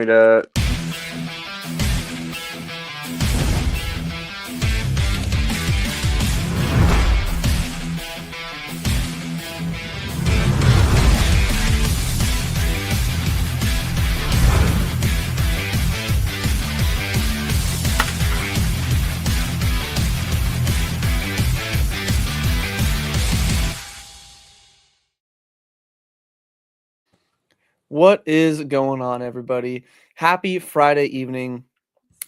To What is going on, everybody? Happy Friday evening.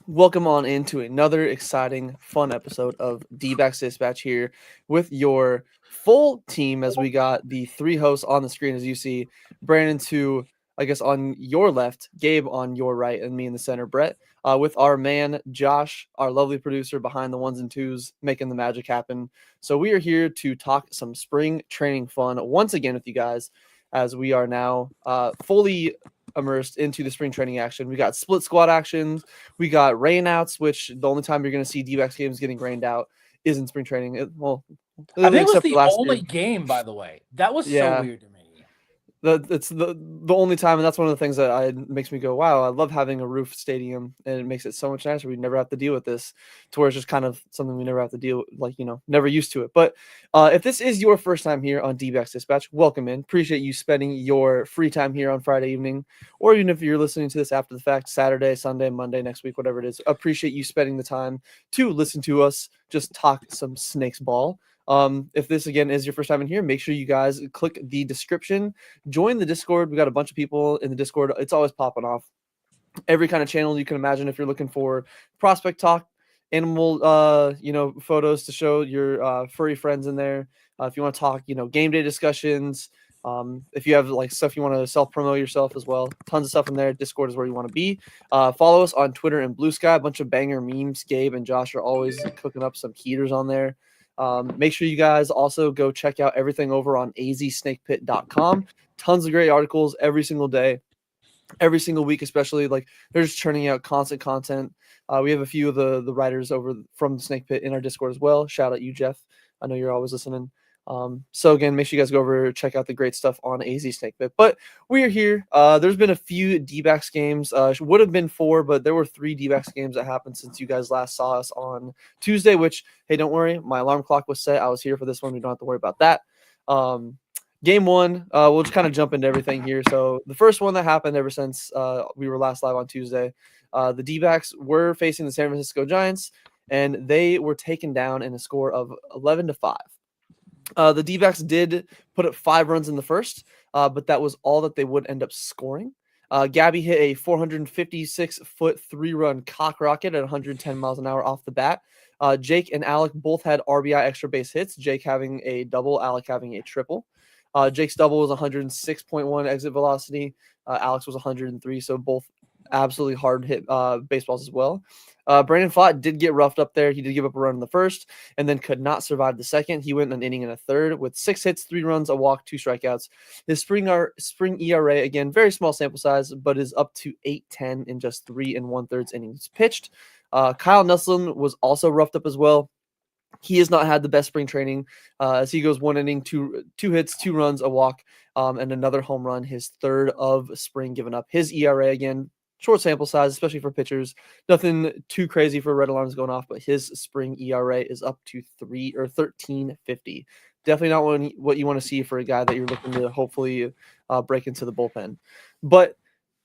Welcome on into another exciting, fun episode of Dbacks Dispatch here with your full team as we got the three hosts on the screen, as you see. Brandon to, I guess, on your left, Gabe on your right, and me in the center, Brett, with our man, Josh, our lovely producer behind the ones and twos, making the magic happen. So we are here to talk some spring training fun once again with you guys, as we are now fully immersed into the spring training action. We got split squad actions. We got rainouts, which the only time you're going to see D-backs games getting rained out is in spring training. I think it was except the for last only year. game, by the way. That was so Yeah. weird to me. It's the only time, and that's one of the things that makes me go, wow, I love having a roof stadium, and it makes it so much nicer. We never have to deal with this, to where it's just kind of something we never have to deal, never used to it. But if this is your first time here on D-backs Dispatch, welcome in. Appreciate you spending your free time here on Friday evening, or even if you're listening to this after the fact, Saturday, Sunday, Monday, next week, whatever it is. Appreciate you spending the time to listen to us just talk some Snakes ball. If this again is your first time in here, make sure you guys click the description, join the Discord. We got a bunch of people in the Discord. It's always popping off. Every kind of channel you can imagine. If you're looking for prospect talk, animal, photos to show your furry friends in there. If you want to talk, game day discussions. If you have stuff you want to self promote yourself as well, tons of stuff in there. Discord is where you want to be. Follow us on Twitter and Blue Sky. A bunch of banger memes. Gabe and Josh are always cooking up some heaters on there. Make sure you guys also go check out everything over on azsnakepit.com. Tons of great articles every single day, every single week, especially. They're just churning out constant content. We have a few of the writers over from the Snake Pit in our Discord as well. Shout out you, Jeff. I know you're always listening. So again, make sure you guys go over, check out the great stuff on AZ Snake Pit. But we are here. There's been a few D-backs games. Would have been 4, but there were 3 D-backs games that happened since you guys last saw us on Tuesday, which, hey, don't worry. My alarm clock was set. I was here for this one. We don't have to worry about that. Game 1, we'll just kind of jump into everything here. So the first one that happened ever since we were last live on Tuesday, the D-backs were facing the San Francisco Giants, and they were taken down in a score of 11-5. The D-backs did put up 5 runs in the first, but that was all that they would end up scoring. Gabby hit a 456-foot 3-run cock rocket at 110 miles an hour off the bat. Jake and Alec both had RBI extra base hits, Jake having a double, Alec having a triple. Jake's double was 106.1 exit velocity. Alex was 103, so both absolutely hard hit baseballs as well. Brandon Fott did get roughed up there. He did give up a run in the first and then could not survive the second. He went an inning and a third with 6 hits, 3 runs, a walk, 2 strikeouts. His spring ERA, again, very small sample size, but is up to 8.10 in just 3 1/3 innings pitched. Kyle Nelson was also roughed up as well. He has not had the best spring training as he goes 1 inning, 2 hits, 2 runs, a walk, and another home run, his 3rd of spring given up. His ERA, again, short sample size, especially for pitchers. Nothing too crazy for red alarms going off, but his spring ERA is up to 13.50. Definitely not what you want to see for a guy that you're looking to hopefully break into the bullpen. But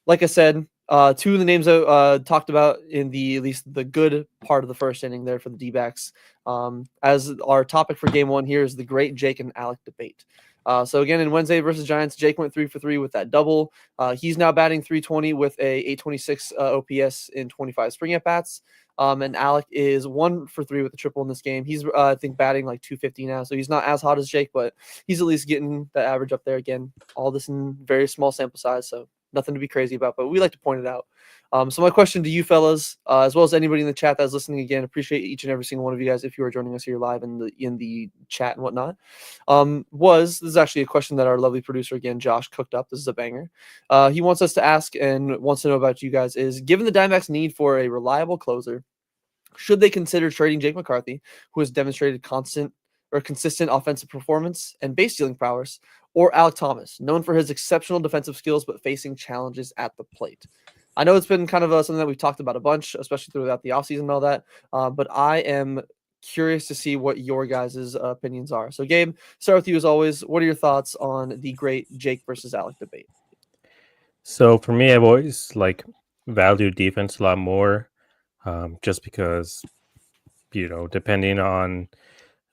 like I said, 2 of the names I talked about in at least the good part of the first inning there for the D-backs. As our topic for game 1 here is the great Jake and Alec debate. So again, in Wednesday versus Giants, Jake went 3 for 3 with that double. He's now batting .320 with a 826 OPS in 25 spring at-bats. And Alec is 1 for 3 with a triple in this game. He's, I think, batting like .250 now, so he's not as hot as Jake, but he's at least getting the average up there again. All this in very small sample size, so nothing to be crazy about, but we like to point it out. So my question to you fellas, as well as anybody in the chat that's listening, again, appreciate each and every single one of you guys if you are joining us here live in the chat and whatnot, this is actually a question that our lovely producer, again, Josh, cooked up. This is a banger. He wants us to ask and wants to know about you guys is, given the Diamondbacks' need for a reliable closer, should they consider trading Jake McCarthy, who has demonstrated consistent offensive performance and base stealing prowess, or Alec Thomas, known for his exceptional defensive skills but facing challenges at the plate? I know it's been kind of something that we've talked about a bunch, especially throughout the offseason and all that. But I am curious to see what your guys' opinions are. So, Gabe, start with you as always. What are your thoughts on the great Jake versus Alec debate? So for me, I've always valued defense a lot more, just because depending on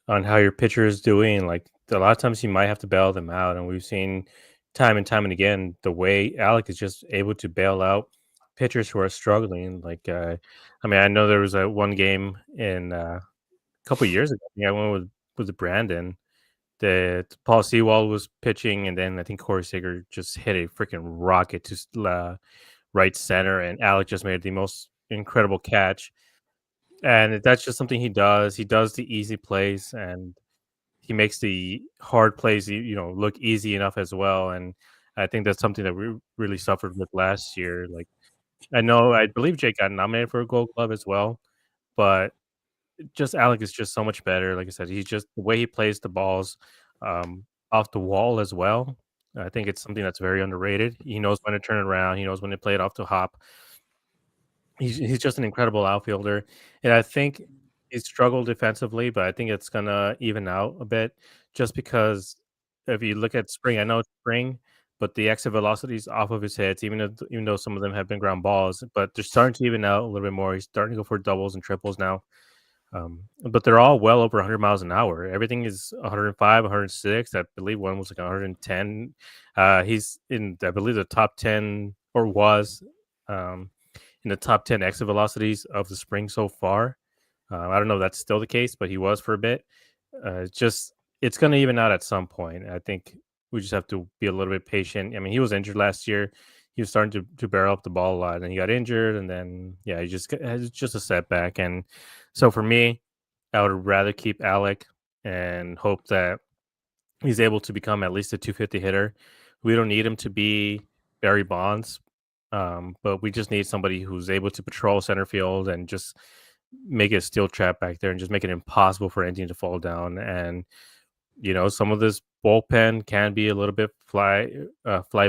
how your pitcher is doing, like a lot of times you might have to bail them out, and we've seen time and time and again the way Alec is just able to bail out pitchers who are struggling. I mean, I know there was a one game in a couple years ago. I went with Brandon that Paul Sewald was pitching, and then I think Corey Seager just hit a freaking rocket to right center, and Alec just made the most incredible catch. And that's just something he does. He does the easy plays, and he makes the hard plays, look easy enough as well. And I think that's something that we really suffered with last year. Like I believe Jake got nominated for a Gold Glove as well, but just Alec is just so much better. Like I said, he's just the way he plays the balls off the wall as well. I think it's something that's very underrated. He knows when to turn it around. He knows when to play it off the hop. He's just an incredible outfielder, and I think he struggled defensively, but I think it's gonna even out a bit just because if you look at spring, I know it's spring, but the exit velocities off of his hits, even though some of them have been ground balls, but they're starting to even out a little bit more. He's starting to go for doubles and triples now. But they're all well over 100 miles an hour. Everything is 105, 106. I believe one was like 110. He's in, I believe, the top 10 or was in the top 10 exit velocities of the spring so far. I don't know if that's still the case, but he was for a bit. It's going to even out at some point. I think we just have to be a little bit patient. I mean, he was injured last year. He was starting to barrel up the ball a lot, and he got injured, and then it's just a setback. And so for me, I would rather keep Alec and hope that he's able to become at least a 250 hitter. We don't need him to be Barry Bonds, but we just need somebody who's able to patrol center field and just make it a steel trap back there and just make it impossible for anything to fall down. And some of this bullpen can be a little bit fly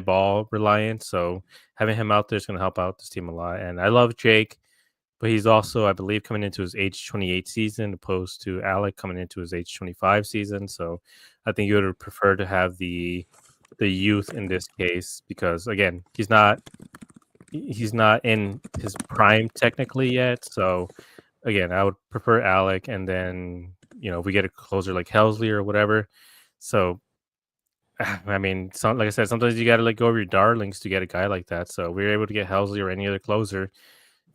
ball reliant. So having him out there is going to help out this team a lot. And I love Jake, but he's also, I believe, coming into his age 28 season opposed to Alec coming into his age 25 season. So I think you would prefer to have the youth in this case because, again, he's not in his prime technically yet. So again, I would prefer Alec, and then if we get a closer like Helsley or whatever. So I mean, like I said, sometimes you got to let go of your darlings to get a guy like that. So we were able to get Helsley or any other closer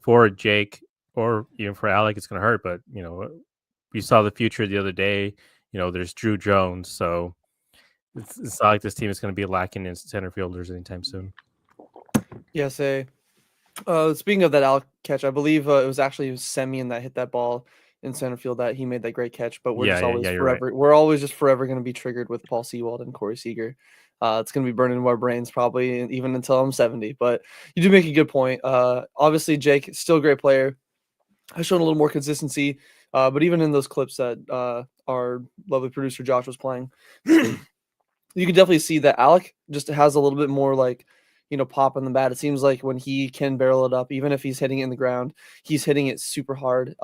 for Jake or even for Alec. It's going to hurt, but we saw the future the other day. There's Drew Jones, so it's not like this team is going to be lacking in center fielders anytime soon. Yeah, speaking of that Alec catch, I believe it was actually Semien that hit that ball in center field that he made that great catch. But we're we're always just forever going to be triggered with Paul Sewald and Corey Seager. It's going to be burning into our brains probably even until I'm 70. But you do make a good point. Obviously, Jake, still a great player, has shown a little more consistency. But even in those clips that our lovely producer Josh was playing, you can definitely see that Alec just has a little bit more pop in the bat. It seems like when he can barrel it up, even if he's hitting it in the ground, he's hitting it super hard.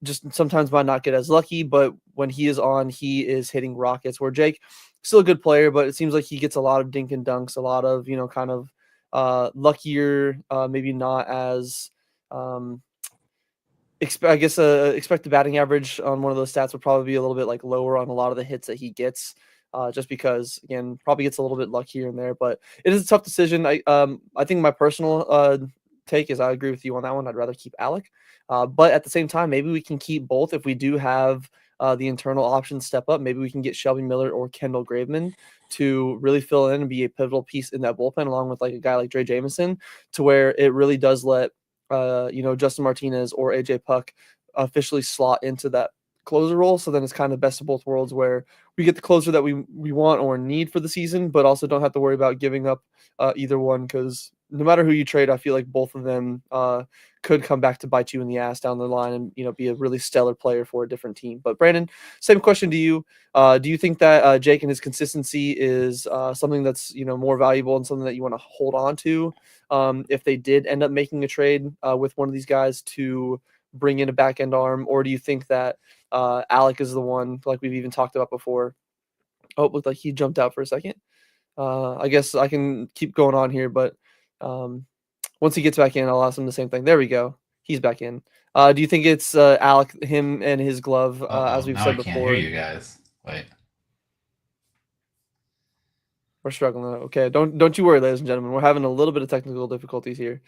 Just sometimes might not get as lucky, but when he is on, he is hitting rockets. Where Jake, still a good player, but it seems like he gets a lot of dink and dunks, a lot of kind of luckier, maybe not as expected batting average on one of those stats would probably be a little bit lower on a lot of the hits that he gets. Just because, again, probably gets a little bit lucky here and there, but it is a tough decision. I think my personal take is I agree with you on that one. I'd rather keep Alec, but at the same time, maybe we can keep both if we do have the internal options step up. Maybe we can get Shelby Miller or Kendall Graveman to really fill in and be a pivotal piece in that bullpen, along with a guy like Dre Jameson, to where it really does let Justin Martinez or AJ Puck officially slot into that closer role. So then it's kind of best of both worlds where we get the closer that we want or need for the season, but also don't have to worry about giving up either one because no matter who you trade, I feel like both of them could come back to bite you in the ass down the line and be a really stellar player for a different team. But Brandon, same question to you. Do you think that Jake and his consistency is something that's more valuable and something that you want to hold on to if they did end up making a trade with one of these guys to bring in a back end arm, or do you think that Alec is the one, like we've even talked about before? Oh, it looked like he jumped out for a second. I guess I can keep going on here, but once he gets back in, I'll ask him the same thing. There we go. He's back in. Do you think it's Alec, him and his glove, as we've said before? I can't hear you guys. Wait. We're struggling. Okay, don't you worry, ladies and gentlemen. We're having a little bit of technical difficulties here.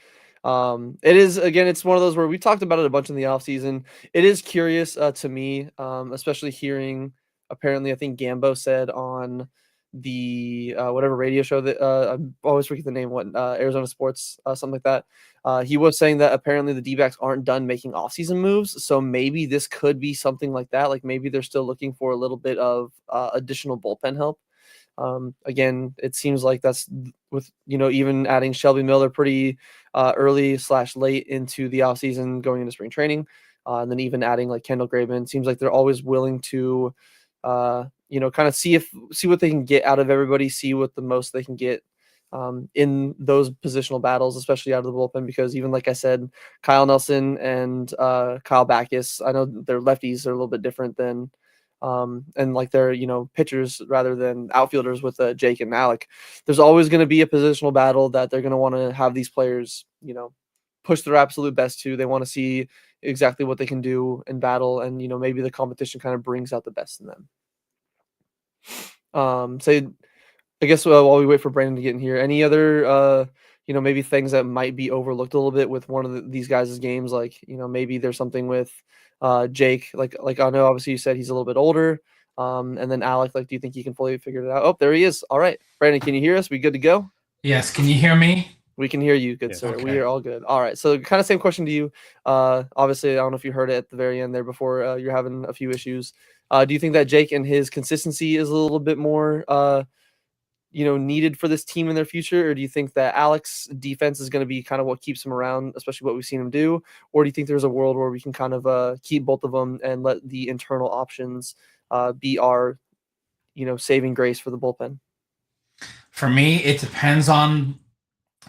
It is, again, it's one of those where we talked about it a bunch in the offseason. It is curious to me, especially hearing, apparently, I think Gambo said on the whatever radio show that I always forget the name, what Arizona Sports, something like that. He was saying that apparently the D-backs aren't done making offseason moves, so maybe this could be something like that. Like maybe they're still looking for a little bit of additional bullpen help. Again, it seems like that's with even adding Shelby Miller pretty early/late into the offseason, going into spring training, and then even adding like Kendall Graveman. Seems like they're always willing to kind of see what they can get out of everybody, see what the most they can get in those positional battles, especially out of the bullpen, because even like I said, Kyle Nelson and Kyle Backus, I know their lefties are a little bit different than and like they're pitchers rather than outfielders with Jake and Alec. There's always going to be a positional battle that they're going to want to have these players push their absolute best to. They want to see exactly what they can do in battle, and maybe the competition kind of brings out the best in them. So I guess while we wait for Brandon to get in here, any other maybe things that might be overlooked a little bit with one of these guys' games, like maybe there's something with Jake, like I know obviously you said he's a little bit older, and then Alec, like do you think he can fully figure it out? Oh, there he is. All right, Brandon, can you hear us? We good to go? Yes, can you hear me? We can hear you, good sir. Okay. We are all good. All right, so kind of same question to you. Obviously, I don't know if you heard it at the very end there before. You're having a few issues. Do you think that Jake and his consistency is a little bit more needed for this team in their future, or do you think that Alec's defense is going to be kind of what keeps him around, especially what we've seen him do, or do you think there's a world where we can kind of keep both of them and let the internal options be our saving grace for the bullpen? For me, it depends on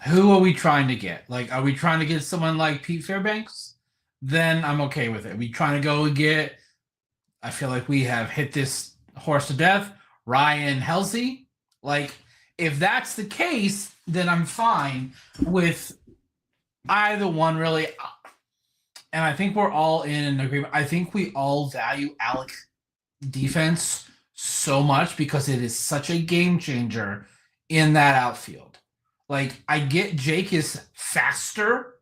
who are we trying to get. Like, are we trying to get someone like Pete Fairbanks? Then I'm okay with it. Are we trying to go and get, I feel like we have hit this horse to death, Ryan Helsey. Like, if that's the case, then I'm fine with either one, really. And I think we're all in agreement. I think we all value Alec's defense so much because it is such a game changer in that outfield. Like, I get Jake is faster,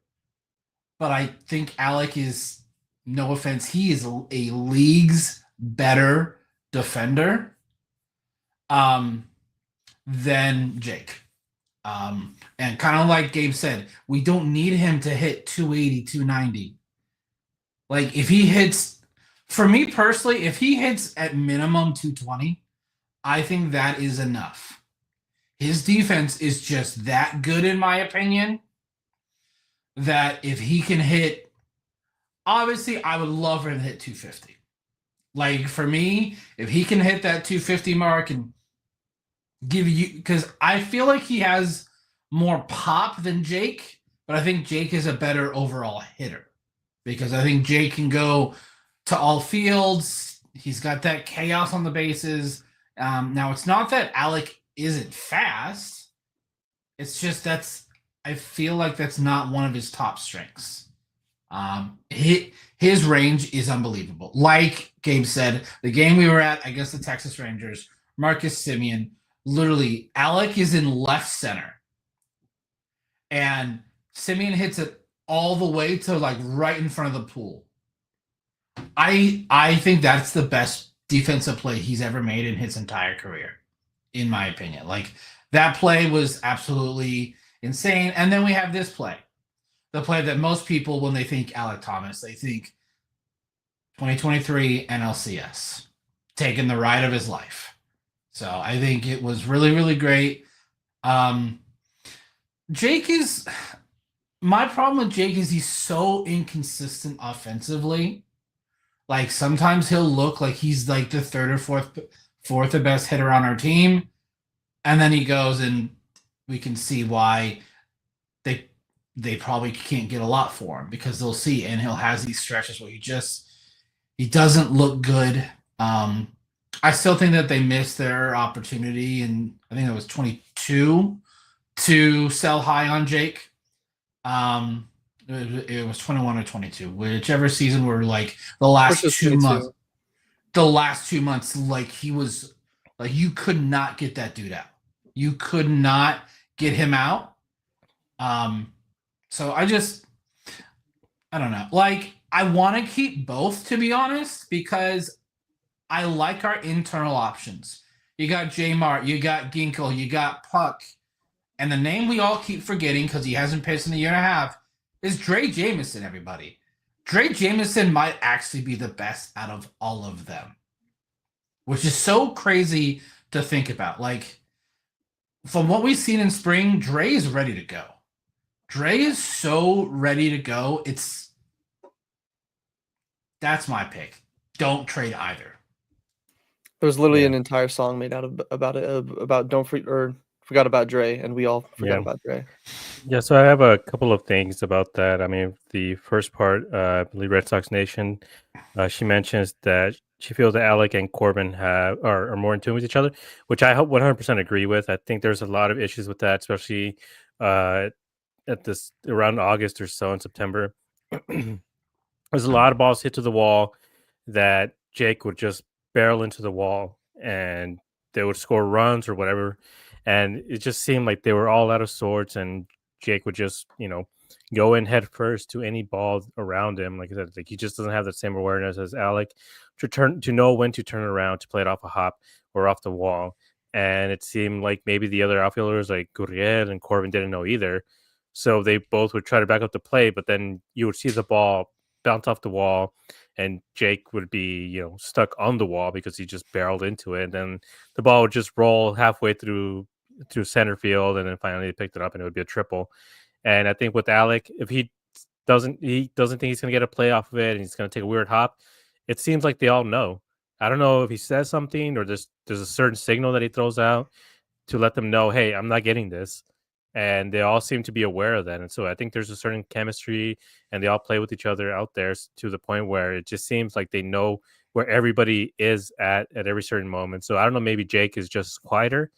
but I think Alec is, no offense, he is a league's better defender than Jake. And kind of like Gabe said, we don't need him to hit 280, 290. Like, if he hits, for me personally, if he hits at minimum 220, I think that is enough. His defense is just that good, in my opinion, that if he can hit, obviously, I would love for him to hit 250. Like, for me, if he can hit that 250 mark and give you, because I feel like he has more pop than Jake, but I think Jake is a better overall hitter because I think Jake can go to all fields. He's got that chaos on the bases. Now, it's not that Alec isn't fast. It's just I feel like that's not one of his top strengths. His range is unbelievable. Like Gabe said, the game we were at against the Texas Rangers, Marcus Semien, literally, Alec is in left center. And Semien hits it all the way to like right in front of the pool. I think that's the best defensive play he's ever made in his entire career, in my opinion. Like, that play was absolutely insane. And then we have this play. The play that most people, when they think Alec Thomas, they think 2023 NLCS, taking the ride of his life. So I think it was really, really great. Jake is my problem with Jake is he's so inconsistent offensively. Like sometimes he'll look like he's like the third or fourth or best hitter on our team, and then he goes and we can see why they probably can't get a lot for him because they'll see and he'll has these stretches where he doesn't look good. I still think that they missed their opportunity, and I think it was 22 to sell high on Jake. It was 21 or 22, whichever season were like the last 2 months. The last 2 months, like he was like you could not get that dude out. You could not get him out. So I don't know. Like I want to keep both, to be honest, because I like our internal options. You got J Mart, you got Ginkle, you got Puck, and the name we all keep forgetting because he hasn't pitched in a year and a half is Dre Jameson. Everybody, Dre Jameson might actually be the best out of all of them, which is so crazy to think about. Like from what we've seen in spring, Dre is ready to go. Dre is so ready to go. That's my pick. Don't trade either. There's literally an entire song made out of about it about forgot about Dre, and we all forgot about Dre. Yeah, so I have a couple of things about that. I mean, the first part, I believe Red Sox Nation, she mentions that she feels that Alec and Corbin are more in tune with each other, which I 100% agree with. I think there's a lot of issues with that, especially at this around August or so in September. There's a lot of balls hit to the wall that Jake would just barrel into the wall and they would score runs or whatever. And it just seemed like they were all out of sorts and Jake would just, go in head first to any ball around him. Like I said, like he just doesn't have the same awareness as Alec to know when to turn around to play it off a hop or off the wall. And it seemed like maybe the other outfielders like Gurriel and Corbin didn't know either. So they both would try to back up the play, but then you would see the ball bounce off the wall and Jake would be, stuck on the wall because he just barreled into it. And then the ball would just roll halfway through center field and then finally they picked it up and it would be a triple. And I think with Alec, if he doesn't think he's going to get a play off of it and he's going to take a weird hop, it seems like they all know. I don't know if he says something or there's a certain signal that he throws out to let them know, hey, I'm not getting this. And they all seem to be aware of that. And so I think there's a certain chemistry and they all play with each other out there to the point where it just seems like they know where everybody is at every certain moment. So I don't know, maybe Jake is just quieter.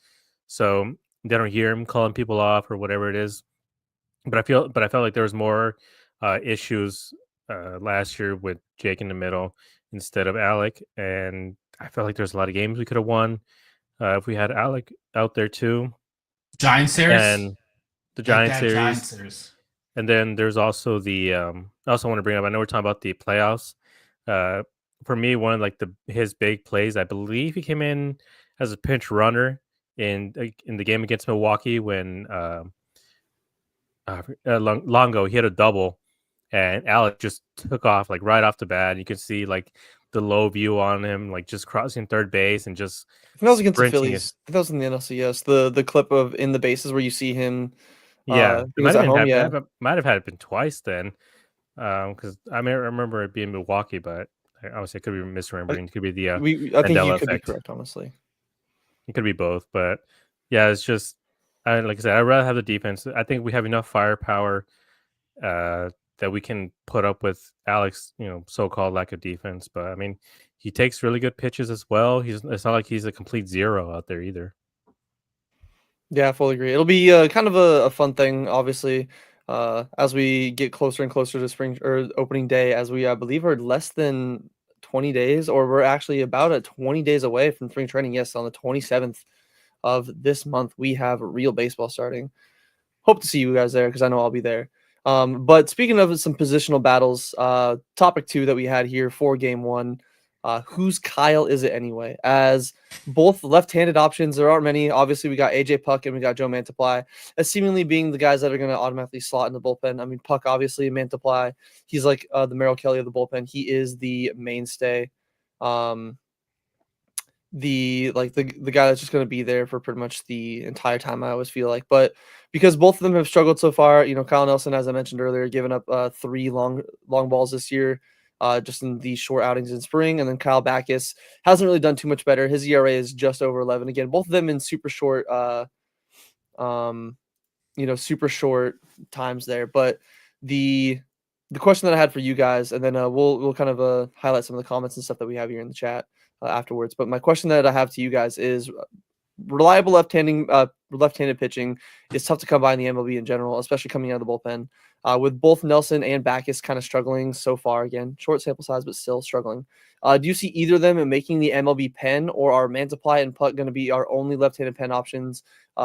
So they don't hear him calling people off or whatever it is. But I felt like there was more issues last year with Jake in the middle instead of Alec. And I felt like there's a lot of games we could have won if we had Alec out there too. Giant series and the Giant series. And then there's also the I also want to bring up, I know we're talking about the playoffs. For me, one of his big plays, I believe he came in as a pinch runner in the game against Milwaukee when Longo, he had a double and Alec just took off like right off the bat. You can see like the low view on him, like just crossing third base and just that was against the Phillies. That was in the NLCS. The clip of in the bases where you see him. Yeah, he was at home. Might have had it been twice then, because I remember it being Milwaukee, but obviously I could be misremembering. It could be the I think you could be correct, honestly. It could be both, but yeah, it's just like I said, I'd rather have the defense. I think we have enough firepower that we can put up with Alex, so-called lack of defense. But I mean, he takes really good pitches as well. It's not like he's a complete zero out there either. Yeah, I fully agree. It'll be kind of a fun thing, obviously, as we get closer and closer to spring or opening day, as we I believe are less than 20 days, or we're actually about 20 days away from spring training. Yes, on the 27th of this month, we have real baseball starting. Hope to see you guys there because I know I'll be there. But speaking of some positional battles, topic 2 that we had here for game 1, whose Kyle is it anyway? As both left-handed options, there aren't many. Obviously, we got AJ Puck and we got Joe Mantiply as seemingly being the guys that are going to automatically slot in the bullpen. I mean, Puck, obviously, Mantiply, he's like the Merrill Kelly of the bullpen. He is the mainstay. the guy that's just going to be there for pretty much the entire time. I always feel like, but because both of them have struggled so far, Kyle Nelson, as I mentioned earlier, given up 3 long balls this year, just in these short outings in spring, and then Kyle Backus hasn't really done too much better. His ERA is just over 11. Again, both of them in super short, super short times there. But the question that I had for you guys, and then we'll kind of highlight some of the comments and stuff that we have here in the chat afterwards. But my question that I have to you guys is reliable left-handed pitching is tough to come by in the MLB in general, especially coming out of the bullpen. With both Nelson and Backus kind of struggling so far, again, short sample size, but still struggling. Do you see either of them making the MLB pen, or are Mantiply and Puck going to be our only left-handed pen options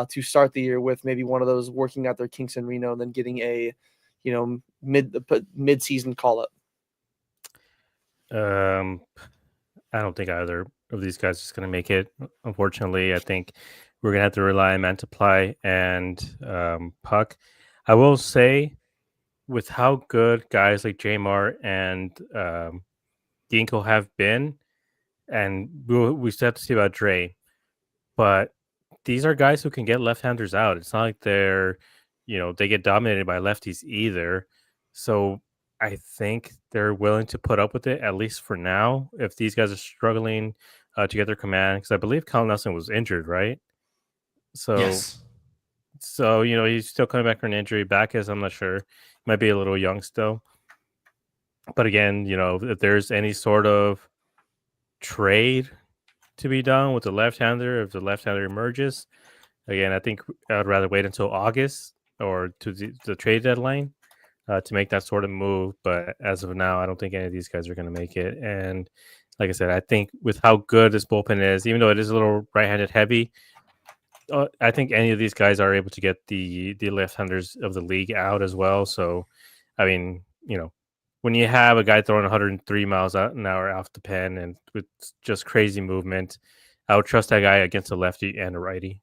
to start the year, with maybe one of those working out their kinks in Reno and then getting a mid-season call-up? I don't think either of these guys is going to make it. Unfortunately, I think we're going to have to rely on Mantiply and Puck. I will say, with how good guys like Jamar and Ginkgo have been, and we still have to see about Dre, but these are guys who can get left-handers out. It's not like they're, they get dominated by lefties either. So I think they're willing to put up with it, at least for now, if these guys are struggling to get their command. Because I believe Kyle Nelson was injured, right? So, Yes. So, he's still coming back from an injury. Backus, I'm not sure. Might be a little young still. But again, if there's any sort of trade to be done with the left-hander, if the left-hander emerges, again, I think I'd rather wait until August or to the trade deadline to make that sort of move. But as of now, I don't think any of these guys are going to make it. And like I said, I think with how good this bullpen is, even though it is a little right-handed heavy, I think any of these guys are able to get the left-handers of the league out as well. So, I mean, when you have a guy throwing 103 miles an hour off the pen and with just crazy movement, I would trust that guy against a lefty and a righty.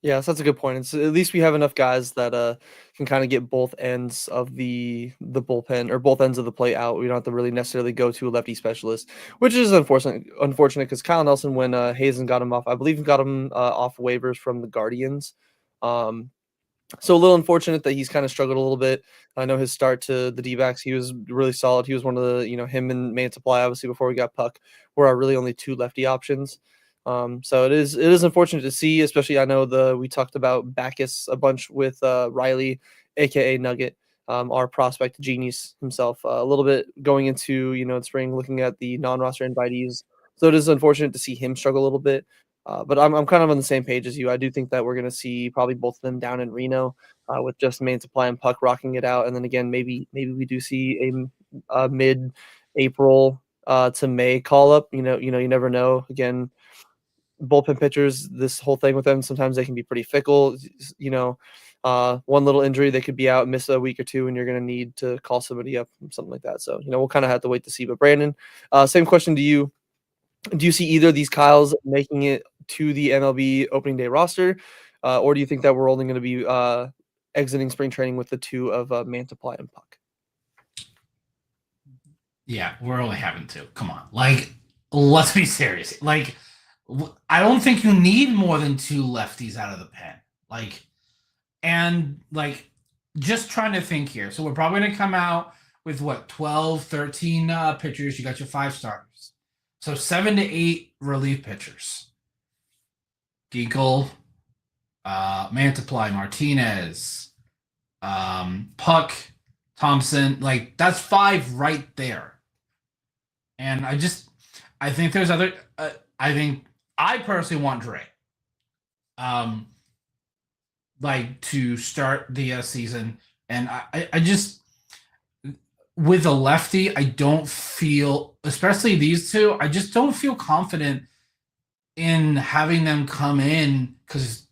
Yeah, so that's a good point. It's at least we have enough guys that can kind of get both ends of the bullpen, or both ends of the plate out. We don't have to really necessarily go to a lefty specialist, which is unfortunate because Kyle Nelson, when Hazen got him off, I believe he got him off waivers from the Guardians. So a little unfortunate that he's kind of struggled a little bit. I know his start to the D-backs, he was really solid. He was one of the, him and Mantiply, obviously, before we got Puck, were our really only 2 lefty options. So it is unfortunate to see, especially I know we talked about Backus a bunch with Riley, aka Nugget, our prospect genius himself, a little bit going into in spring, looking at the non-roster invitees. So it is unfortunate to see him struggle a little bit. But I'm kind of on the same page as you. I do think that we're going to see probably both of them down in Reno, with just Mantiply and Puck rocking it out, and then again maybe we do see a mid-April to May call up. You never know. Again, bullpen pitchers, this whole thing with them, sometimes they can be pretty fickle. One little injury, they could be out, miss a week or two, and you're going to need to call somebody up, something like that. So we'll kind of have to wait to see. But Brandon, same question to you. Do you see either of these Kyles making it to the MLB opening day roster, or do you think that we're only going to be exiting spring training with the 2 of Mantiply and Puck? Yeah, we're only having 2. Come on. Let's be serious. I don't think you need more than 2 lefties out of the pen. Just trying to think here. So we're probably going to come out with 12, 13 pitchers. You got your 5 starters. So 7 to 8 relief pitchers. Ginkle, Mantiply, Martinez, Puck, Thompson. That's 5 right there. And I think there's other. I personally want Dre. To start the season, and I just, with a lefty, I don't feel, especially these 2, I just don't feel confident in having them come in because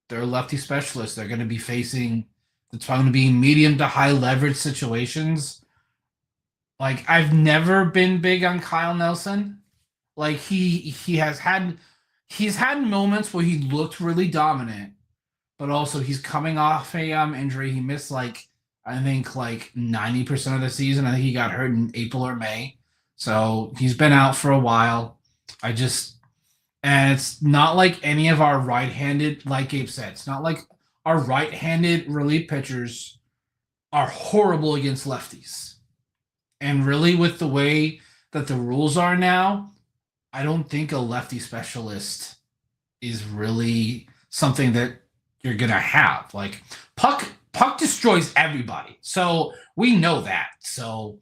they're lefty specialists. They're going to be facing, it's going to be medium to high leverage situations. I've never been big on Kyle Nelson. He's had moments where he looked really dominant, but also he's coming off a injury. He missed I think 90% of the season. I think he got hurt in April or May. So he's been out for a while. And it's not like any of our right-handed, like Gabe said, it's not like our right-handed relief pitchers are horrible against lefties. And really, with the way that the rules are now, I don't think a lefty specialist is really something that you're gonna have. Like Puck destroys everybody, so we know that. So,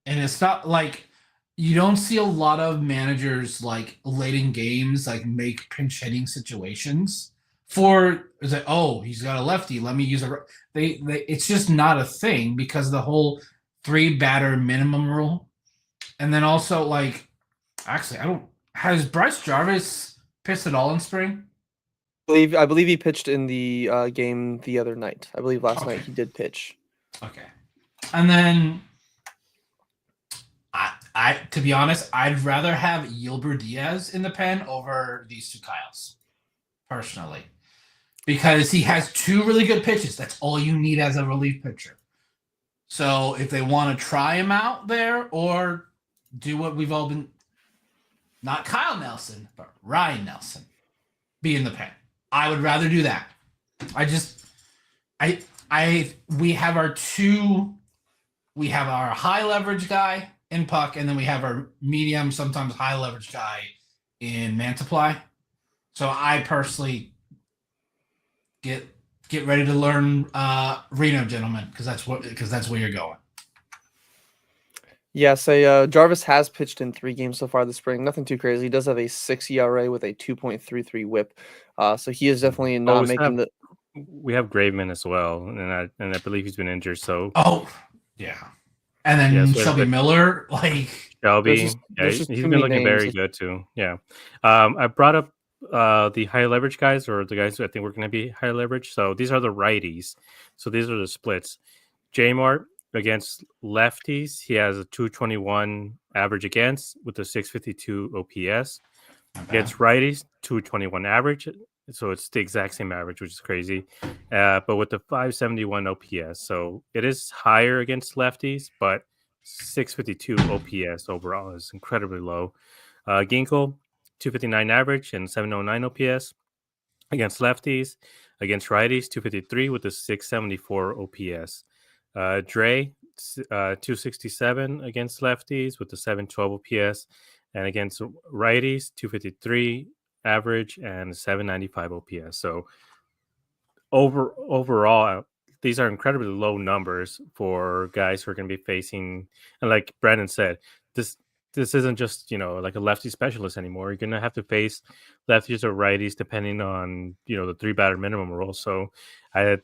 and it's not like you don't see a lot of managers like late in games like make pinch hitting situations for is like, oh, he's got a lefty, let me use a they it's just not a thing because of the whole 3 batter minimum rule. And then also like actually I don't has Bryce Jarvis pitched at all in spring? I believe he pitched in the game the other night. I believe last night Okay. he did pitch. Okay. And then I to be honest, I'd rather have Yilber Diaz in the pen over these two Kyles, personally. Because he has 2 really good pitches. That's all you need as a relief pitcher. So if they want to try him out there or do what we've all been, not Kyle Nelson, but Ryan Nelson, be in the pen. I would rather do that. We have our high leverage guy in Puck, and then we have our medium, sometimes high leverage guy in Mantiply. So I personally get ready to learn Reno, gentlemen, because that's where you're going. Yeah, say Jarvis has pitched in 3 games so far this spring. Nothing too crazy. He does have a 6 ERA with a 2.33 WHIP. So he is definitely not making the. We have Graveman as well, and I believe he's been injured. So Yeah, and then so Shelby Miller, like Shelby, there's just he's too been many looking names. very good too. Yeah, I brought up the high leverage guys, or the guys who I think we're going to be high leverage. So these are the righties. So these are the splits. J-Mart against lefties, he has a 221 average against with a 652 OPS. Against righties, 221 average. So it's the exact same average, which is crazy. But with the 571 OPS. So it is higher against lefties, but 652 OPS overall is incredibly low. Ginkle, 259 average and 709 OPS against lefties. Against righties, 253 with a 674 OPS. Dre, 267 against lefties with the 712 OPS. And against righties, 253 average and 795 OPS. So overall, these are incredibly low numbers for guys who are going to be facing. And like Brandon said, this isn't just like a lefty specialist anymore. You're going to have to face lefties or righties depending on the 3 batter minimum rule. So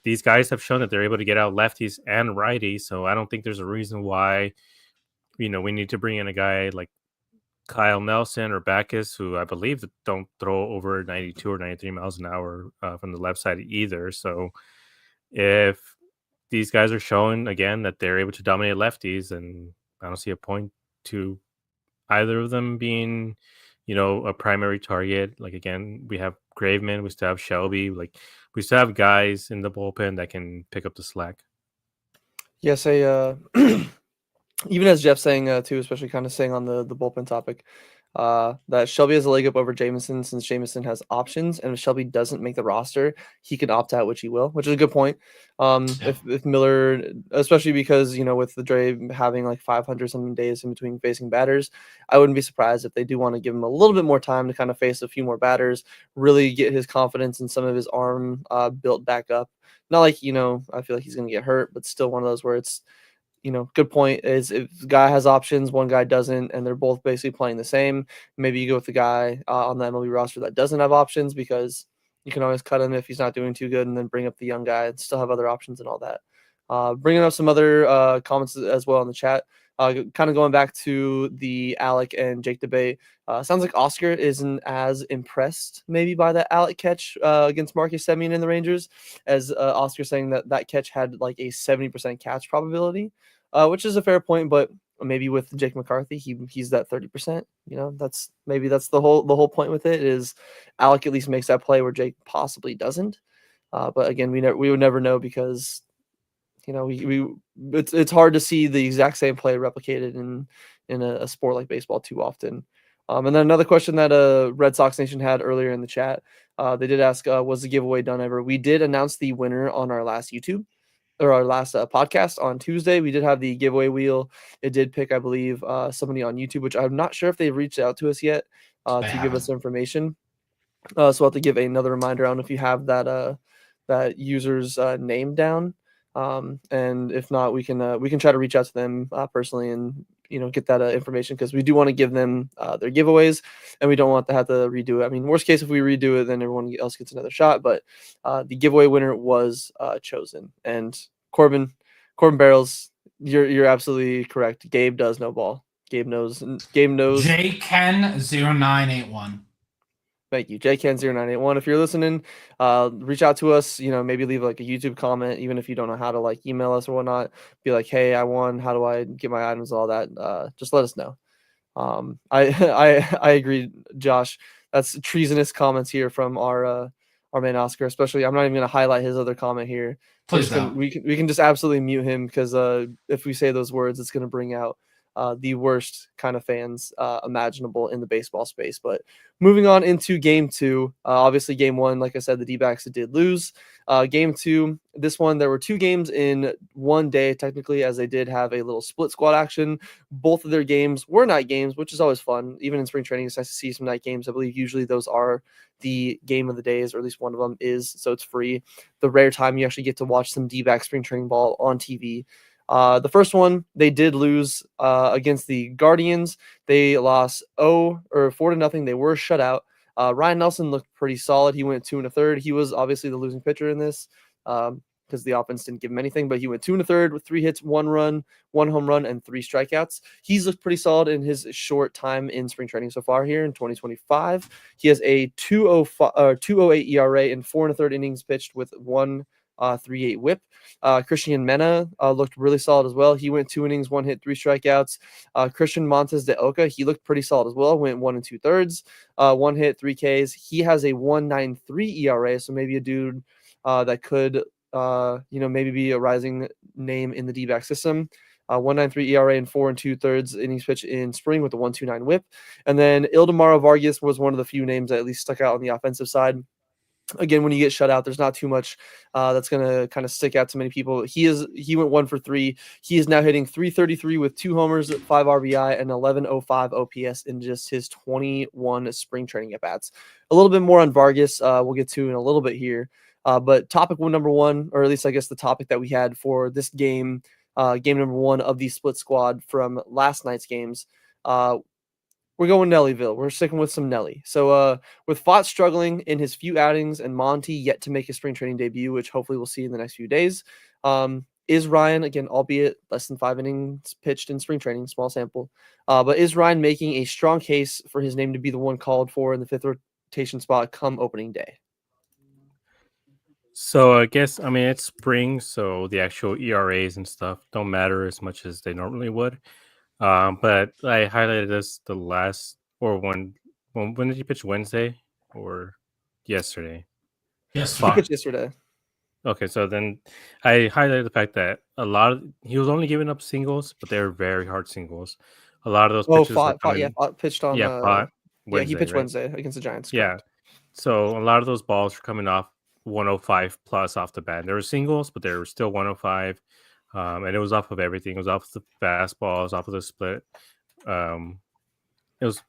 these guys have shown that they're able to get out lefties and righties. So I don't think there's a reason why we need to bring in a guy like Kyle Nelson or Backus, who I believe don't throw over 92 or 93 miles an hour from the left side either. So if these guys are showing again that they're able to dominate lefties, and I don't see a point to either of them being, a primary target. Like again, we have Graveman, we still have Shelby, like we still have guys in the bullpen that can pick up the slack. Yeah, say even as Jeff's saying too, especially kind of saying on the bullpen topic, that Shelby has a leg up over Jameson since Jameson has options, and if Shelby doesn't make the roster, he can opt out, which he will, which is a good point. If Miller, especially because with the Dre having like 500 something days in between facing batters, I wouldn't be surprised if they do want to give him a little bit more time to kind of face a few more batters, really get his confidence and some of his arm built back up. Not like I feel like he's gonna get hurt, but still one of those where it's. Good point is if the guy has options, one guy doesn't, and they're both basically playing the same, maybe you go with the guy on the MLB roster that doesn't have options because you can always cut him if he's not doing too good and then bring up the young guy and still have other options and all that. Bringing up some other comments as well in the chat. Kind of going back to the Alec and Jake debate. Sounds like Oscar isn't as impressed maybe by that Alec catch against Marcus Semien in the Rangers, as Oscar saying that catch had like a 70% catch probability, which is a fair point, but maybe with Jake McCarthy, he's that 30%. That's the whole point with it is Alec at least makes that play where Jake possibly doesn't. But again, we would never know because it's hard to see the exact same play replicated in a sport like baseball too often. And then another question that Red Sox Nation had earlier in the chat, they did ask, was the giveaway done ever? We did announce the winner on our last YouTube or our last podcast on Tuesday. We did have the giveaway wheel. It did pick, I believe, somebody on YouTube, which I'm not sure if they've reached out to us yet to give us information. So I'll have to give another reminder on if you have that that user's name down. And if not, we can try to reach out to them personally and get that information, because we do want to give them their giveaways, and we don't want to have to redo it. I mean, worst case, if we redo it, then everyone else gets another shot. But the giveaway winner was chosen, and Corbin Barrels, you're absolutely correct. Gabe does know ball. Gabe knows. JKen0981. Thank you, JKen0981. If you're listening, reach out to us. Maybe leave like a YouTube comment, even if you don't know how to like email us or whatnot. Be like, hey, I won. How do I get my items? All that. Just let us know. I agree, Josh. That's treasonous comments here from our man Oscar. Especially, I'm not even going to highlight his other comment here. Please don't. We can just absolutely mute him, because if we say those words, it's going to bring out the worst kind of fans imaginable in the baseball space. But moving on into game 2, obviously game 1, like I said, the D-backs did lose. Game 2, this one, there were 2 games in one day, technically, as they did have a little split squad action. Both of their games were night games, which is always fun. Even in spring training, it's nice to see some night games. I believe usually those are the game of the days, or at least one of them is, so it's free. The rare time you actually get to watch some D-back spring training ball on TV. The first one, they did lose against the Guardians. They lost 4-0. They were shut out. Ryan Nelson looked pretty solid. He went 2 1/3. He was obviously the losing pitcher in this because the offense didn't give him anything, but he went 2 1/3 with 3 hits, 1 run, 1 home run, and 3 strikeouts. He's looked pretty solid in his short time in spring training so far here in 2025. He has a 2.08 ERA in 4 1/3 innings pitched with 1.38 whip. Christian Mena looked really solid as well. He went 2 innings, 1 hit, 3 strikeouts. Christian Montes de Oca, he looked pretty solid as well. Went 1 2/3, 1 hit, 3 Ks. He has a 1.93 ERA, so maybe a dude that could maybe be a rising name in the D-back system. 1.93 ERA in 4 2/3 innings pitched in spring with a 1.29 whip. And then Ildemaro Vargas was one of the few names that at least stuck out on the offensive side. Again, when you get shut out, there's not too much that's going to kind of stick out to many people. He went 1 for 3. He is now hitting .333 with 2 homers, 5 RBI, and 11.05 OPS in just his 21 spring training at bats. A little bit more on Vargas, we'll get to in a little bit here. But topic number 1, or at least I guess the topic that we had for this game, game number 1 of the split squad from last night's games. We're going Nellyville. We're sticking with some Nelly. So with Fott struggling in his few outings and Monty yet to make his spring training debut, which hopefully we'll see in the next few days, is Ryan, again, albeit less than 5 innings pitched in spring training, small sample, but is Ryan making a strong case for his name to be the one called for in the 5th rotation spot come opening day? So I guess, I mean, it's spring, so the actual ERAs and stuff don't matter as much as they normally would. But I highlighted this the last, or when did he pitch? Wednesday or yesterday? Yes, He pitched yesterday. Okay, so then I highlighted the fact that he was only giving up singles, but they were very hard singles. A lot of those pitches Fott pitched on. Fott, Wednesday, he pitched right? Wednesday against the Giants. Yeah, Correct. so a lot of those balls were coming off 105 plus off the bat. There were singles, but they were still 105. And it was off of everything. It was off the fastballs, off of the split. It was,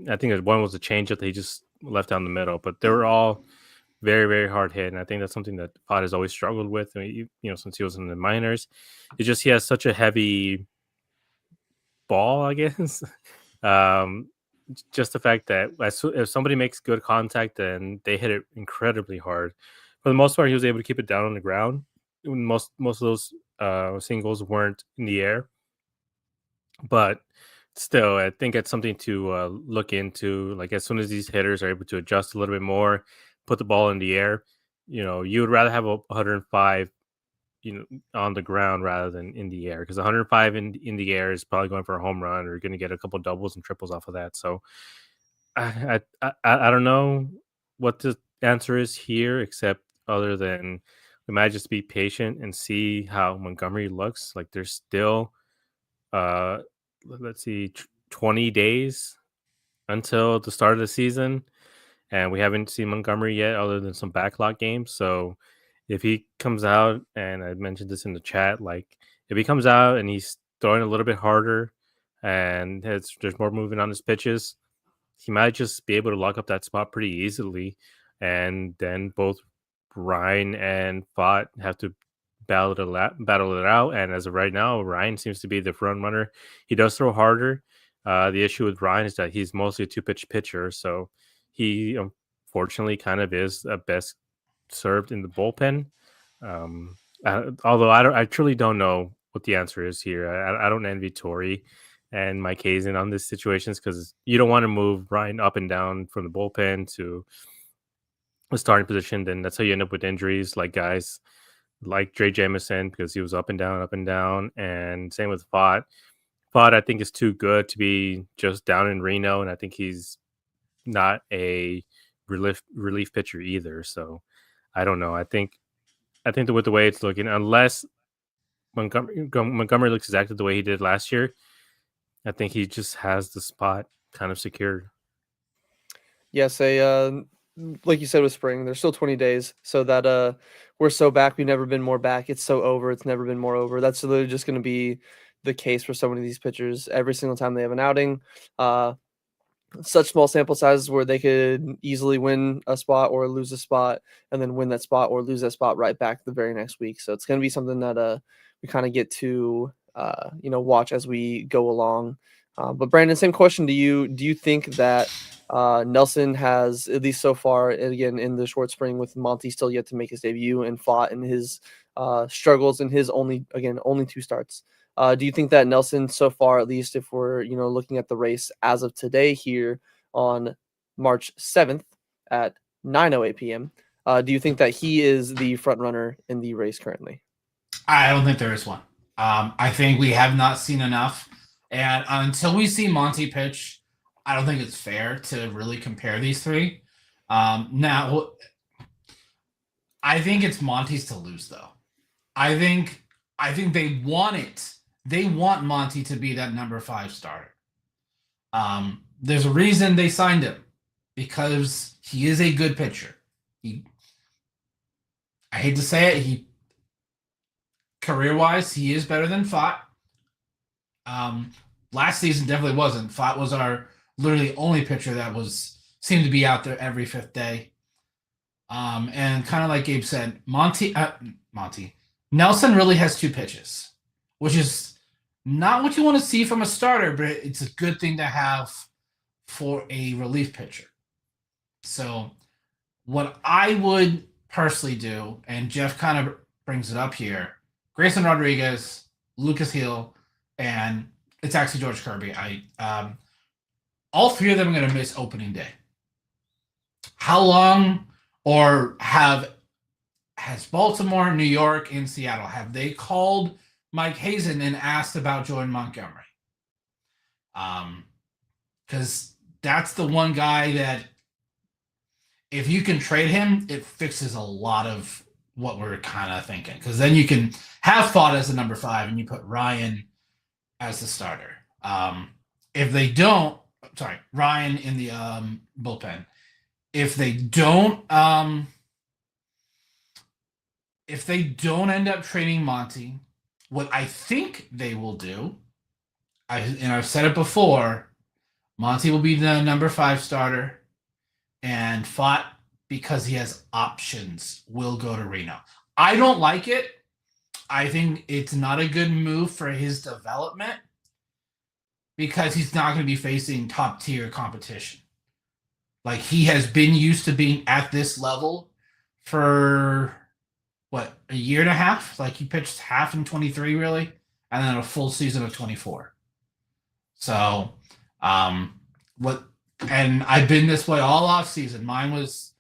I think one was a changeup that he just left down the middle, but they were all very, very hard hit. And I think that's something that Pod has always struggled with. I mean, since he was in the minors, it's just he has such a heavy ball, I guess. Just the fact that if somebody makes good contact, then they hit it incredibly hard. For the most part, he was able to keep it down on the ground. Most of those singles weren't in the air, but still, I think it's something to look into. Like, as soon as these hitters are able to adjust a little bit more, put the ball in the air, you would rather have a 105 on the ground rather than in the air, because 105 in the air is probably going for a home run, or going to get a couple doubles and triples off of that. So I don't know what the answer is here, except other than we might just be patient and see how Montgomery looks. Like, there's still let's see, 20 days until the start of the season, and we haven't seen Montgomery yet, other than some backlog games. So if he comes out, and I mentioned this in the chat, like if he comes out and he's throwing a little bit harder, and there's more movement on his pitches, he might just be able to lock up that spot pretty easily. And then both Ryan and Fott have to battle it out. And as of right now, Ryan seems to be the front runner. He does throw harder. The issue with Ryan is that he's mostly a two-pitch pitcher, so he unfortunately kind of is best served in the bullpen. Although I truly don't know what the answer is here. I don't envy Torey and Mike Hazen on these situations, because you don't want to move Ryan up and down from the bullpen to a starting position. Then that's how you end up with injuries, like guys like Dre Jamison, because he was up and down, and same with Fott. Fott, I think, is too good to be just down in Reno, and I think he's not a relief pitcher either. So I don't know. I think that with the way it's looking, unless Montgomery looks exactly the way he did last year, I think he just has the spot kind of secured. Yes, like you said with spring, there's still 20 days, so that we're so back. We've never been more back. It's so over. It's never been more over. That's literally just going to be the case for so many of these pitchers every single time they have an outing. Such small sample sizes where they could easily win a spot or lose a spot, and then win that spot or lose that spot right back the very next week. So it's going to be something that we kind of get to watch as we go along. But Brandon, same question to you. Do you think that Nelson has, at least so far, again in the short spring with Monty still yet to make his debut and fought in his struggles in his only 2 starts? Do you think that Nelson so far, at least if we're looking at the race as of today here on March 7th at 9:08 p.m., do you think that he is the front runner in the race currently? I don't think there is one. I think we have not seen enough. And until we see Monty pitch, I don't think it's fair to really compare these three. Now, I think it's Monty's to lose, though. I think they want it. They want Monty to be that number 5 starter. There's a reason they signed him, because he is a good pitcher. I hate to say it, career-wise, he is better than Fott. Last season definitely wasn't. Fott was our literally only pitcher that seemed to be out there every 5th day. And kind of like Gabe said, Nelson really has 2 pitches, which is not what you want to see from a starter, but it's a good thing to have for a relief pitcher. So what I would personally do, and Jeff kind of brings it up here, Grayson Rodriguez, Lucas Hill, and it's actually George Kirby. All 3 of them are going to miss opening day. How long, or has Baltimore, New York, and Seattle, have they called Mike Hazen and asked about Jordan Montgomery? Because that's the one guy that, if you can trade him, it fixes a lot of what we're kind of thinking. Because then you can have Fott as the number 5 and you put Ryan as the starter. If they don't, Ryan in the bullpen. If they don't end up trading Monty, what I think they will do, I've said it before, Monty will be the number 5 starter, and Fott, because he has options, will go to Reno. I don't like it. I think it's not a good move for his development, because he's not going to be facing top tier competition. Like, he has been used to being at this level for a year and a half? Like, he pitched half in 23, really, and then a full season of 24. So, and I've been this way all off season. Mine was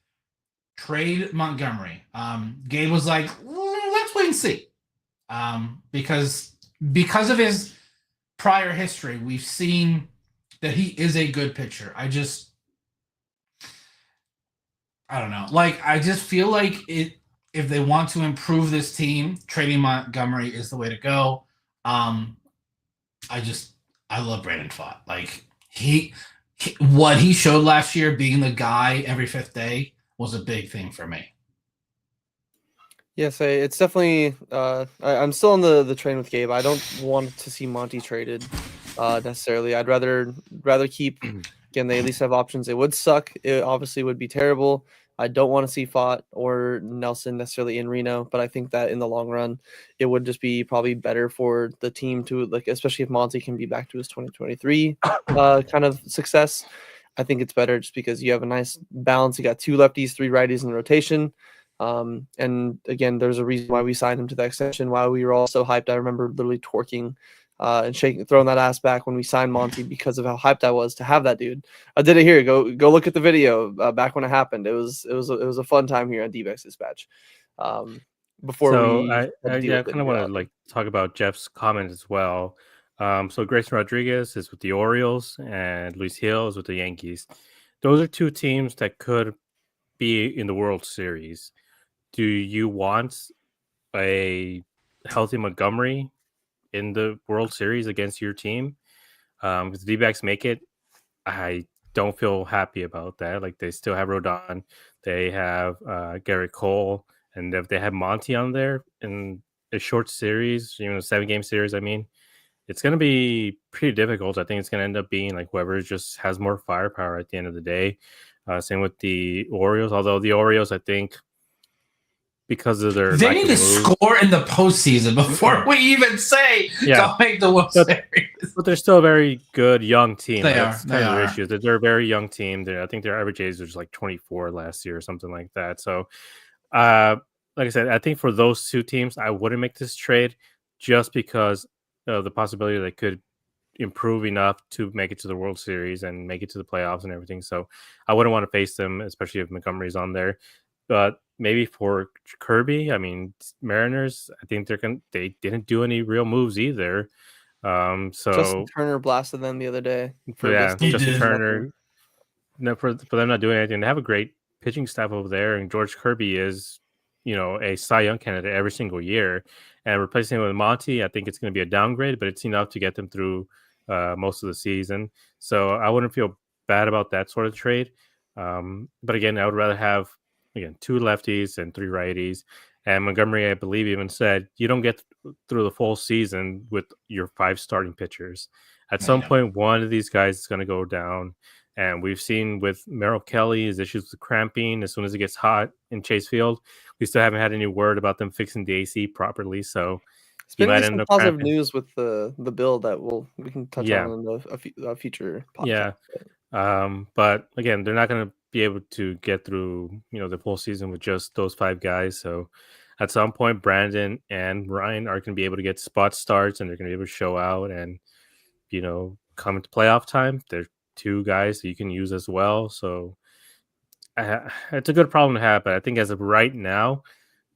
trade Montgomery. Gabe was like, let's wait and see. Because of his prior history, we've seen that he is a good pitcher. I don't know. Like, I just feel like if they want to improve this team, trading Montgomery is the way to go. I love Brandon Fott. Like, he what he showed last year, being the guy every fifth day, was a big thing for me. Yes, it's definitely. I'm still on the train with Gabe. I don't want to see Monty traded necessarily. I'd rather keep. Again, they at least have options. It would suck. It obviously would be terrible. I don't want to see Fott or Nelson necessarily in Reno, but I think that in the long run, it would just be probably better for the team to, like, especially if Monty can be back to his 2023 kind of success. I think it's better just because you have a nice balance. You got 2 lefties, 3 righties in the rotation. And again, there's a reason why we signed him to the extension, why we were all so hyped. I remember literally twerking and throwing that ass back when we signed Monty because of how hyped I was to have that dude. I did it here. Go look at the video back when it happened. It was a fun time here on Dbacks Dispatch. Before So we I, had to I deal yeah, I with it kind in of want to reality. like talk about Jeff's comment as well. So Grayson Rodriguez is with the Orioles and Luis Hill is with the Yankees. Those are 2 teams that could be in the World Series. Do you want a healthy Montgomery in the World Series against your team? Because the D-backs make it, I don't feel happy about that. Like, they still have Rodon, they have Garrett Cole, and if they have Monty on there in a short series, a 7-game series, I mean, it's going to be pretty difficult. I think it's going to end up being like whoever just has more firepower at the end of the day. Same with the Orioles, although the Orioles, I think, because of their They lack need of to moves, score in the postseason before we even say yeah, go make the World but Series. but they're still a very good young team. They That's are. kind They of their are. issue. That they're a very young team. I think their average age was like 24 last year or something like that. So, uh, like I said, I think for those 2 teams, I wouldn't make this trade just because of the possibility they could improve enough to make it to the World Series and make it to the playoffs and everything. So I wouldn't want to face them, especially if Montgomery's on there. But maybe for Kirby, I mean, Mariners, I think they didn't do any real moves either. Justin So Turner blasted them the other day for yeah, He Justin did. Turner, no, for them not doing anything, they have a great pitching staff over there, and George Kirby is, a Cy Young candidate every single year. And replacing him with Monty, I think it's going to be a downgrade, but it's enough to get them through most of the season. So I wouldn't feel bad about that sort of trade. But again, I would rather have 2 lefties and 3 righties. And Montgomery, I believe, even said you don't get through the full season with your 5 starting pitchers. At some point, one of these guys is going to go down. And we've seen with Merrill Kelly his issues with cramping as soon as it gets hot in Chase Field. We still haven't had any word about them fixing the AC properly. So It's he been at might least end some up positive cramping. news with the bill that we can touch Yeah. on in a future Yeah. podcast. But again, they're not going to be able to get through, the full season with just those 5 guys. So at some point, Brandon and Ryan are going to be able to get spot starts and they're going to be able to show out and, come into playoff time. They're 2 guys that you can use as well. So it's a good problem to have. But I think as of right now,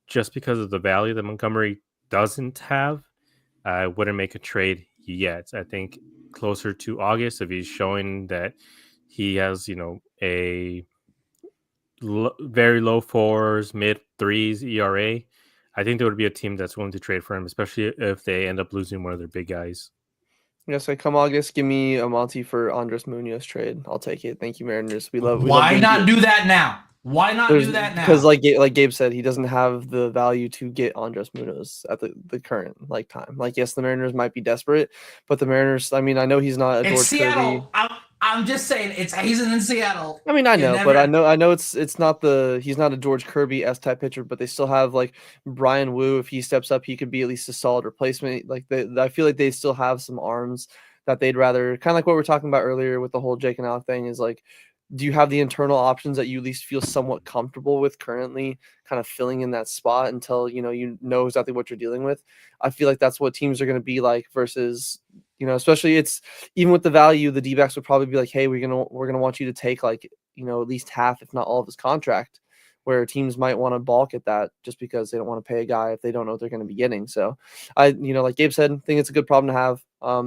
just because of the value that Montgomery doesn't have, I wouldn't make a trade yet. I think closer to August, if he's showing that he has, a very low 4s, mid 3s ERA, I think there would be a team that's willing to trade for him, especially if they end up losing one of their big guys. Yes, come August, give me a Monty for Andres Munoz trade. I'll take it. Thank you, Mariners. We love Why doing not do that now? Why not do that because now? like Gabe said, he doesn't have the value to get Andres Munoz at the current time. Like, yes, the Mariners might be desperate, but the Mariners, I mean, I know he's not a It's George Kirby. Seattle. I'm just saying he's in Seattle. I mean, I You know, but I never- know it's not he's not a George Kirby S type pitcher, but they still have like Brian Wu. If he steps up, he could be at least a solid replacement. Like, I feel like they still have some arms that they'd rather, kind of like what we were talking about earlier with the whole Jake and Alec thing, is like, do you have the internal options that you at least feel somewhat comfortable with currently, kind of filling in that spot until you know exactly what you're dealing with? I feel like that's what teams are going to be like versus, especially it's even with the value, the D-backs would probably be like, hey, we're gonna want you to take, like, at least half, if not all of his contract, where teams might want to balk at that just because they don't want to pay a guy if they don't know what they're going to be getting. So like Gabe said, I think it's a good problem to have.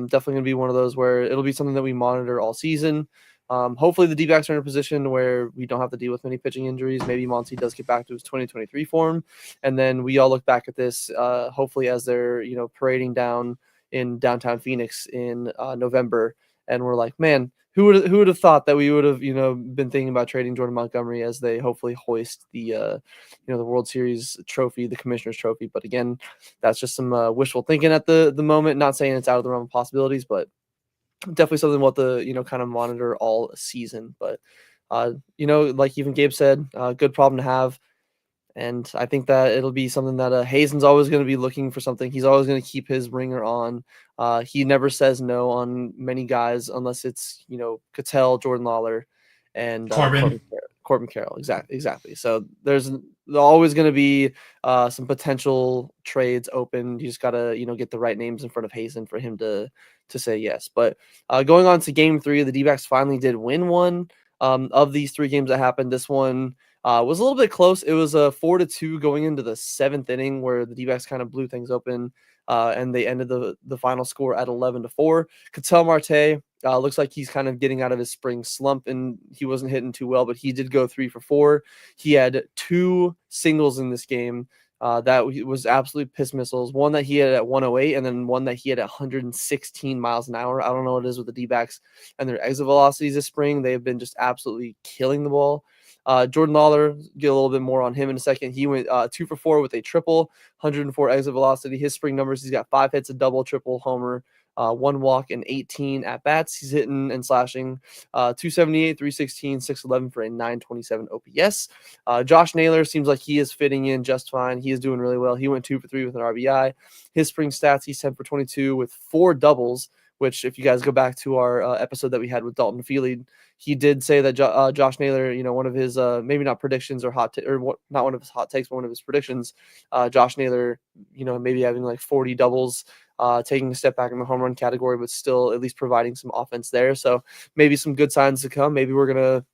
Definitely going to be one of those where it'll be something that we monitor all season. Hopefully the D-backs are in a position where we don't have to deal with many pitching injuries. Maybe Monty does get back to his 2023 form. And then we all look back at this, hopefully as they're, parading down in downtown Phoenix in November. and we're like, man, who would have thought that we would have been thinking about trading Jordan Montgomery as they hopefully hoist the the World Series trophy, the Commissioner's Trophy. But again, that's just some wishful thinking at the moment. Not saying it's out of the realm of possibilities, but definitely something we'll have to kind of monitor all season. But like even Gabe said, good problem to have. And I think that it'll be something that Hazen's always going to be looking for something. He's always going to keep his ringer on. He never says no on many guys unless it's, Cattell, Jordan Lawlar, and Corbin Carroll. Exactly. So there's always going to be some potential trades open. You just got to, get the right names in front of Hazen for him to say yes. But going on to game 3, the D-backs finally did win one of these 3 games that happened. This one was a little bit close. It was a 4-2 going into the 7th inning where the D-backs kind of blew things open, and they ended the final score at 11-4. Cattell Marte looks like he's kind of getting out of his spring slump, and he wasn't hitting too well, but he did go 3 for 4. He had 2 singles in this game. That was absolute piss missiles. One that he had at 108, and then one that he had at 116 miles an hour. I don't know what it is with the D-backs and their exit velocities this spring. They have been just absolutely killing the ball. Jordan Lawlar, get a little bit more on him in a second. He went 2 for 4 with a triple, 104 exit velocity. His spring numbers, he's got 5 hits, a double, triple, homer, 1 walk, and 18 at-bats. He's hitting and slashing 278, 316, 611 for a 927 OPS. Josh Naylor seems like he is fitting in just fine. He is doing really well. He went 2 for 3 with an RBI. His spring stats, he's 10 for 22 with 4 doubles, which if you guys go back to our episode that we had with Dalton Feely, he did say that Josh Naylor, one of his maybe not predictions or not one of his hot takes, but one of his predictions, Josh Naylor, maybe having like 40 doubles, taking a step back in the home run category, but still at least providing some offense there. So maybe some good signs to come. Maybe we're going to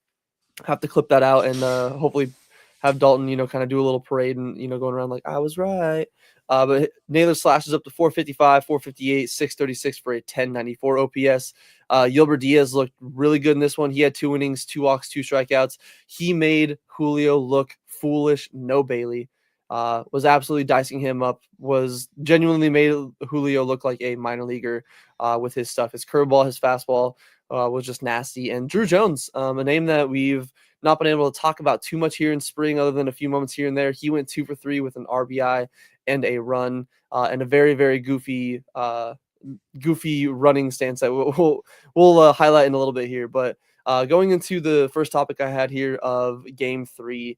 have to clip that out and hopefully have Dalton, kind of do a little parade and, going around like, I was right. But Naylor slashes up to 455, 458, 636 for a 1094 OPS. Yilber Diaz looked really good in this one. He had 2 innings, 2 walks, 2 strikeouts. He made Julio look foolish. No Bailey. Was absolutely dicing him up. Was genuinely made Julio look like a minor leaguer with his stuff. His curveball, his fastball was just nasty. And Drew Jones, a name that we've not been able to talk about too much here in spring other than a few moments here and there. He went 2 for 3 with an RBI and a run and a very, very goofy running stance that we'll highlight in a little bit here. But going into the first topic I had here of game 3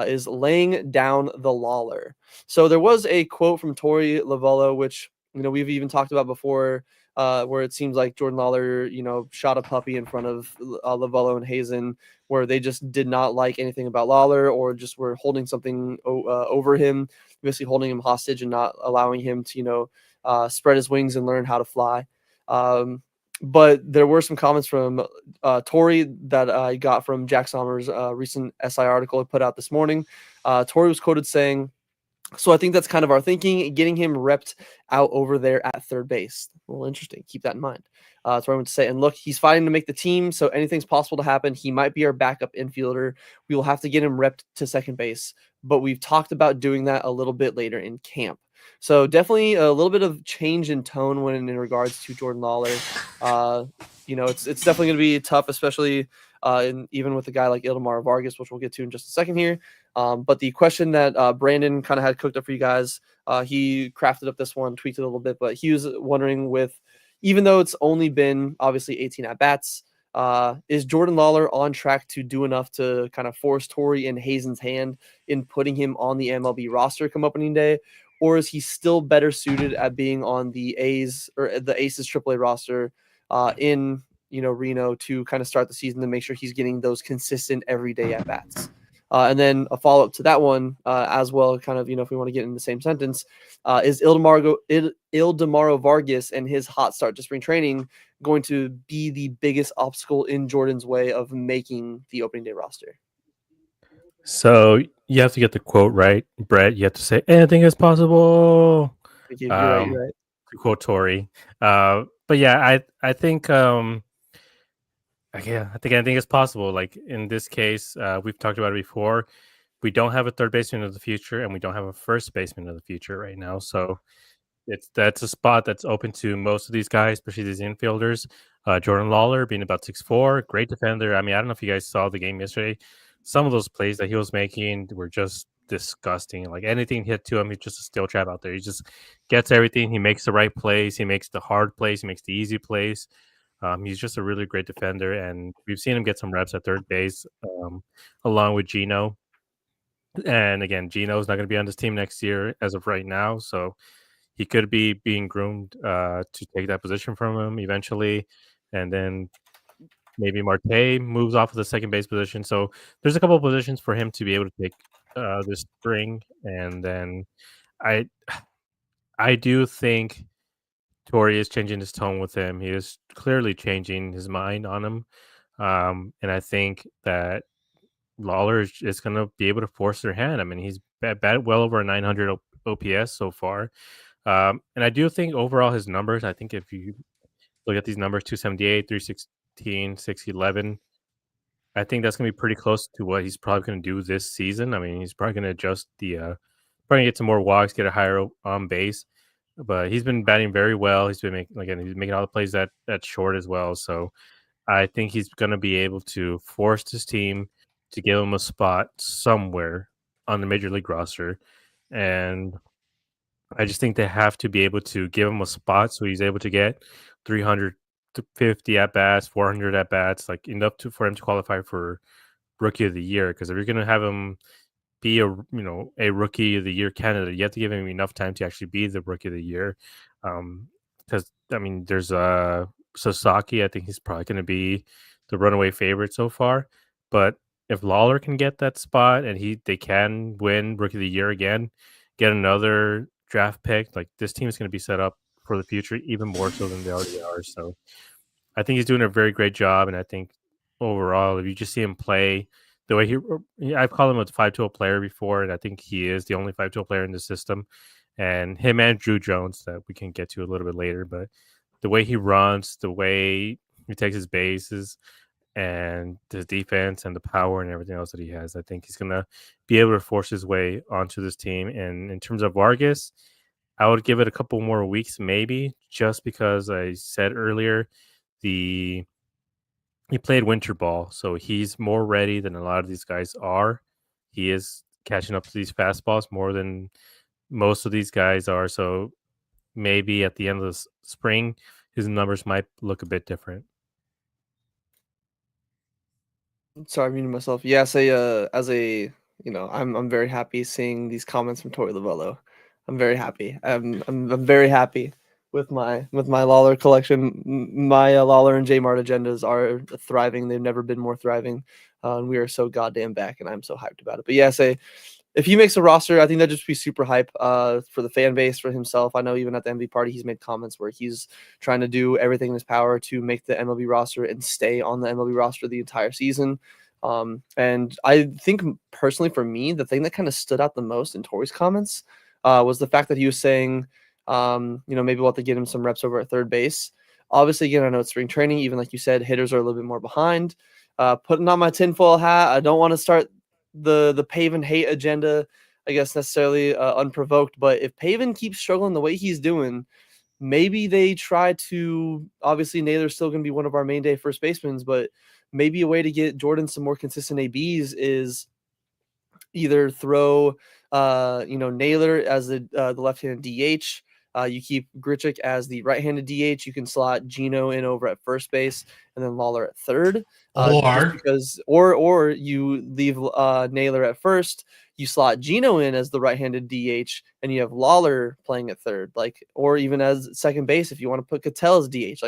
is laying down the Lawlar. So there was a quote from Torey Lavello, which we've even talked about before, where it seems like Jordan Lawlar, shot a puppy in front of Lavello and Hazen, where they just did not like anything about Lawlar or just were holding something over him, basically holding him hostage and not allowing him to, spread his wings and learn how to fly. But there were some comments from Torey that I got from Jack Sommer's recent SI article I put out this morning. Torey was quoted saying, so I think that's kind of our thinking, getting him repped out over there at third base. Well, interesting. Keep that in mind. That's what I want to say. And look, he's fighting to make the team, so anything's possible to happen. He might be our backup infielder. We will have to get him repped to second base, but we've talked about doing that a little bit later in camp. So definitely a little bit of change in tone when in regards to Jordan Lawlar. It's definitely going to be tough, especially even with a guy like Ildemaro Vargas, which we'll get to in just a second here. But the question that Brandon kind of had cooked up for you guys, he crafted up this one, tweaked it a little bit, but he was wondering even though it's only been obviously 18 at-bats, is Jordan Lawlar on track to do enough to kind of force Torey and Hazen's hand in putting him on the MLB roster come opening day? Or is he still better suited at being on the A's or the Aces AAA roster in Reno to kind of start the season to make sure he's getting those consistent everyday at bats? And then a follow up to that one as well, kind of if we want to get in the same sentence, is Ildemaro Vargas and his hot start to spring training going to be the biggest obstacle in Jordan's way of making the opening day roster? So you have to get the quote right, Brett. You have to say anything is possible. You're right. To quote Torey. But yeah, I think I think anything is possible. Like in this case, we've talked about it before. We don't have a third baseman of the future, and we don't have a first baseman of the future right now. So that's a spot that's open to most of these guys, especially these infielders. Jordan Lawlar being about 6'4", great defender. I mean, I don't know if you guys saw the game yesterday. Some of those plays that he was making were just disgusting. Like anything hit to him, he's just a steel trap out there. He just gets everything. He makes the right plays. He makes the hard plays. He makes the easy plays. He's just a really great defender, and we've seen him get some reps at third base, along with Gino. And again, Gino's not going to be on this team next year as of right now, so he could be being groomed to take that position from him eventually, and then maybe Marte moves off of the second base position. So there's a couple of positions for him to be able to take this spring, and then I I do think Torey is changing his tone with him. He is clearly changing his mind on him, and I think that Lawler is going to be able to force their hand. I mean, he's batted well over a 900 OPS so far. And I do think overall his numbers, I think if you look at these numbers, 278, 316, 611, I think that's going to be pretty close to what he's probably going to do this season. I mean, he's probably going to adjust probably get some more walks, get a higher on base. But he's been batting very well. He's been he's making all the plays that short as well. So I think he's going to be able to force his team to give him a spot somewhere on the major league roster. And I just think they have to be able to give him a spot so he's able to get 350 at bats, 400 at bats, like enough for him to qualify for rookie of the year. Because if you're going to have him be a rookie of the year candidate, you have to give him enough time to actually be the rookie of the year. Because I mean, there's Sasaki. I think he's probably going to be the runaway favorite so far. But if Lawlar can get that spot and they can win rookie of the year again, get another draft pick, like this team is going to be set up for the future even more so than they already are. So I think he's doing a very great job, and I think overall, if you just see him play the way I've called him a 5-tool player before, and I think he is the only 5-tool player in the system. And him and Drew Jones, that we can get to a little bit later, but the way he runs, the way he takes his bases, and the defense and the power and everything else that he has, I think he's going to be able to force his way onto this team. And in terms of Vargas, I would give it a couple more weeks, maybe, just because I said earlier, he played winter ball, so he's more ready than a lot of these guys are. He is catching up to these fastballs more than most of these guys are. So maybe at the end of the spring, his numbers might look a bit different. Sorry, I'm muting myself. Yeah, I'm very happy seeing these comments from Torey Lavello. I'm very happy. I'm very happy with my Lawlar collection. My Lawlar and J Mart agendas are thriving. They've never been more thriving, and we are so goddamn back, and I'm so hyped about it. But yeah, if he makes a roster, I think that'd just be super hype for the fan base, for himself. I know even at the MLB party, he's made comments where he's trying to do everything in his power to make the MLB roster and stay on the MLB roster the entire season. And I think personally for me, the thing that kind of stood out the most in Torey's comments was the fact that he was saying, maybe we'll have to get him some reps over at third base. Obviously, again, I know it's spring training. Even like you said, hitters are a little bit more behind. Putting on my tinfoil hat, I don't want to start the Pavin hate agenda, I guess, necessarily unprovoked. But if Pavin keeps struggling the way he's doing, maybe they try to, obviously Naylor's still going to be one of our main day first basemen, but maybe a way to get Jordan some more consistent ABs is either throw, Naylor as the left-handed DH. You keep Grichuk as the right-handed DH. You can slot Gino in over at first base, and then Lawlar at third. Or you leave Naylor at first. You slot Gino in as the right-handed DH, and you have Lawlar playing at third, or even as second base if you want to put Cattell as DH.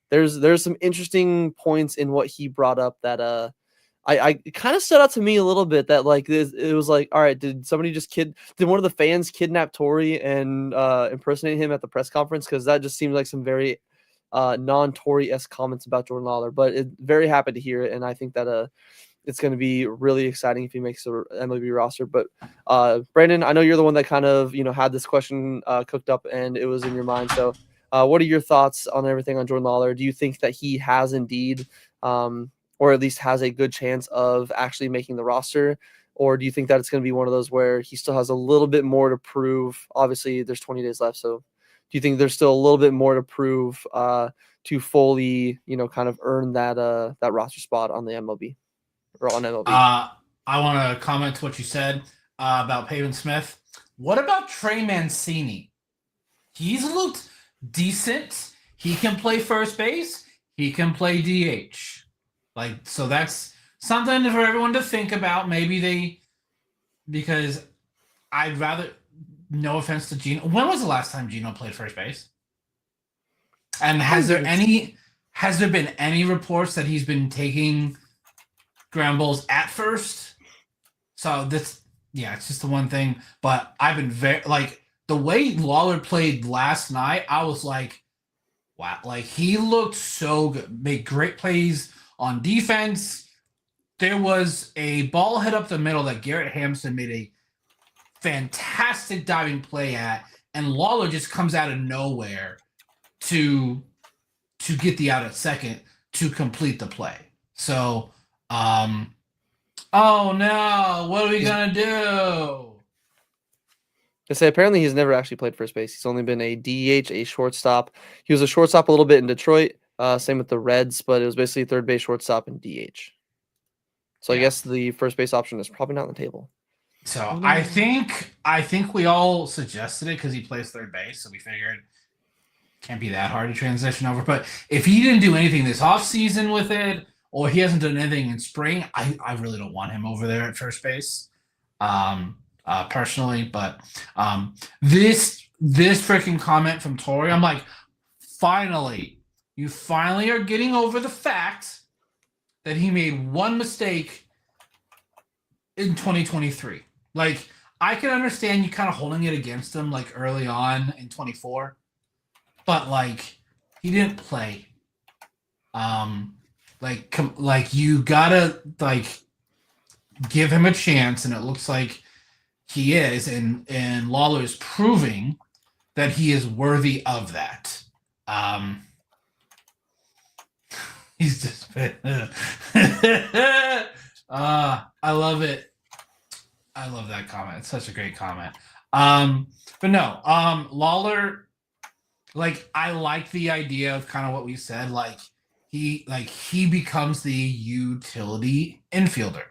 There's some interesting points in what he brought up that I kind of stood out to me a little bit, that it was like, all right, did somebody did one of the fans kidnap Torey and impersonate him at the press conference? Because that just seemed like some very non-Torey-esque comments about Jordan Lawlar. But very happy to hear it, and I think that it's going to be really exciting if he makes the MLB roster. But Brandon, I know you're the one that kind of had this question cooked up and it was in your mind. So what are your thoughts on everything on Jordan Lawlar? Do you think that he has indeed or at least has a good chance of actually making the roster? Or do you think that it's going to be one of those where he still has a little bit more to prove? Obviously, there's 20 days left, so do you think there's still a little bit more to prove to fully, kind of earn that roster spot on the MLB or on MLB? I want to comment to what you said about Pavin Smith. What about Trey Mancini? He's looked decent. He can play first base. He can play DH. So that's something for everyone to think about. Because I'd rather, no offense to Gino. When was the last time Gino played first base? And has there been any reports that he's been taking ground balls at first? So it's just the one thing. But I've been the way Lawlar played last night, I was like, wow, he looked so good, made great plays on defense. There was a ball hit up the middle that Garrett Hampson made a fantastic diving play at, and Lawlar just comes out of nowhere to get the out at second to complete the play. So, oh no, what are we gonna do? I say apparently he's never actually played first base. He's only been a DH, a shortstop. He was a shortstop a little bit in Detroit. Same with the Reds, but it was basically third base, shortstop, and DH. So I guess the first base option is probably not on the table. So I think we all suggested it because he plays third base, so we figured can't be that hard to transition over. But if he didn't do anything this offseason with it, or he hasn't done anything in spring, I really don't want him over there at first base, personally. But this freaking comment from Torey, I'm like, you finally are getting over the fact that he made one mistake in 2023. I can understand you kind of holding it against him early on in 24, but he didn't play. You gotta give him a chance, and it looks like he is, and Lawlar is proving that he is worthy of that. He's just I love it. I love that comment. It's such a great comment. But no, Lawlar, I like the idea of kind of what we said. He becomes the utility infielder.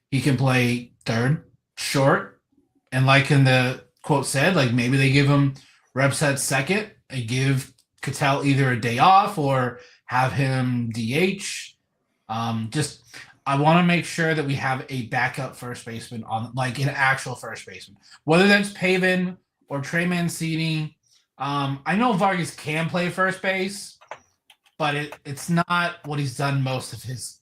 He can play third, short, and in the quote said, maybe they give him reps at second and give Cattell either a day off or have him DH. I want to make sure that we have a backup first baseman on, an actual first baseman, whether that's Pavin or Trey Mancini. I know Vargas can play first base, but it's not what he's done most of his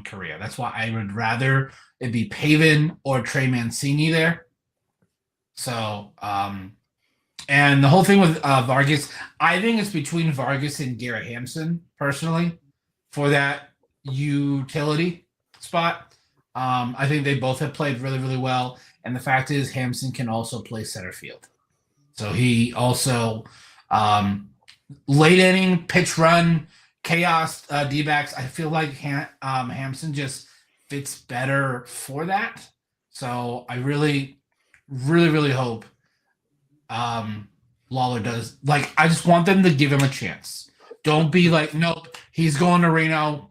career. That's why I would rather it be Pavin or Trey Mancini there. So, and the whole thing with Vargas, I think it's between Vargas and Garrett Hampson, personally, for that utility spot. I think they both have played really, really well. And the fact is, Hampson can also play center field. So he also, late inning, pitch run, chaos, Dbacks, I feel like Hampson just fits better for that. So I really, really, really hope Lawlar does. I just want them to give him a chance. Don't be nope, he's going to Reno.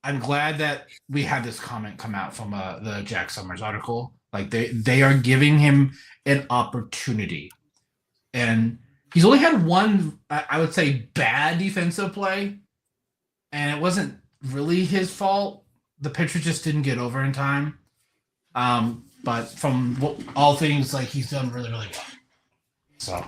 I'm glad that we had this comment come out from the Jack Summers article. They are giving him an opportunity. And he's only had one, I would say, bad defensive play. And it wasn't really his fault. The pitcher just didn't get over in time. But from all things, he's done really, really well. So.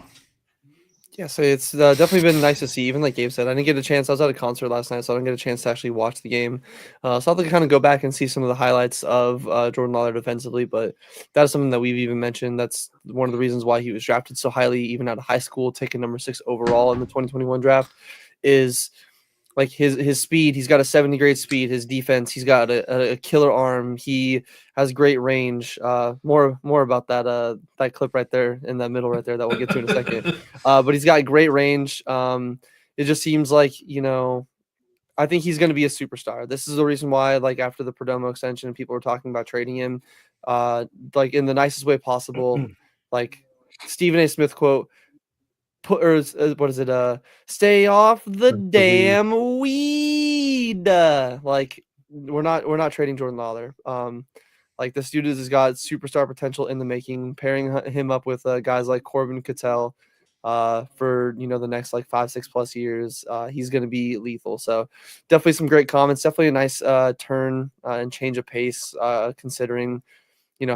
Yeah, so it's definitely been nice to see. Even like Gabe said, I didn't get a chance. I was at a concert last night, so I didn't get a chance to actually watch the game. So I'll have to kind of go back and see some of the highlights of Jordan Lawlar defensively. But that is something that we've even mentioned. That's one of the reasons why he was drafted so highly, even out of high school, taking number 6 overall in the 2021 draft, is his speed. He's got a 70 grade speed. His defense, he's got a killer arm. He has great range. More about that clip right there in that middle right there that we'll get to in a second. But he's got great range. It just seems like, I think he's going to be a superstar. This is the reason why, after the Perdomo extension, people were talking about trading him, in the nicest way possible. Stephen A. Smith quote, what is it? Stay off the weed. damn weed. Like we're not trading Jordan Lawlar. Like this dude has got superstar potential in the making. Pairing him up with guys like Corbin Cattell for the next like 5-6+ years, he's going to be lethal. So definitely some great comments. Definitely a nice turn and change of pace considering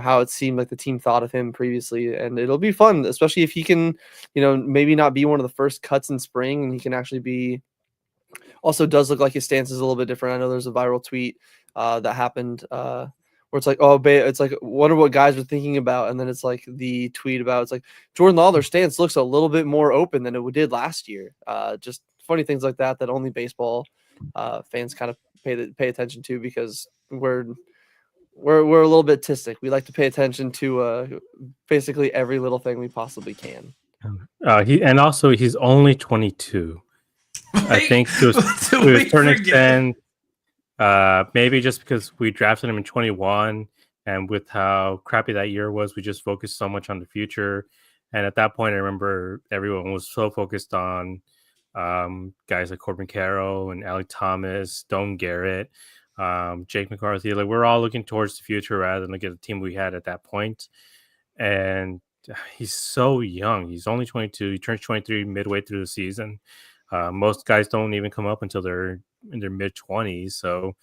how it seemed like the team thought of him previously, and it'll be fun, especially if he can, maybe not be one of the first cuts in spring, and he can actually be. Also, does look like his stance is a little bit different. I know there's a viral tweet that happened where it's like, it's like, wonder what guys are thinking about, and then it's like the tweet about it's like Jordan Lawler's stance looks a little bit more open than it did last year. Just funny things like that only baseball fans kind of pay attention to because we're a little bit tistic. We like to pay attention to basically every little thing we possibly can. He's only 22. I think to a certain extent, maybe just because we drafted him in 21, and with how crappy that year was, we just focused so much on the future. And at that point, I remember everyone was so focused on guys like Corbin Carroll and Alec Thomas, Stone Garrett, Jake McCarthy. Like we're all looking towards the future rather than look at the team we had at that point. And he's so young. He's only 22. He turns 23 midway through the season. Most guys don't even come up until they're in their mid-20s. So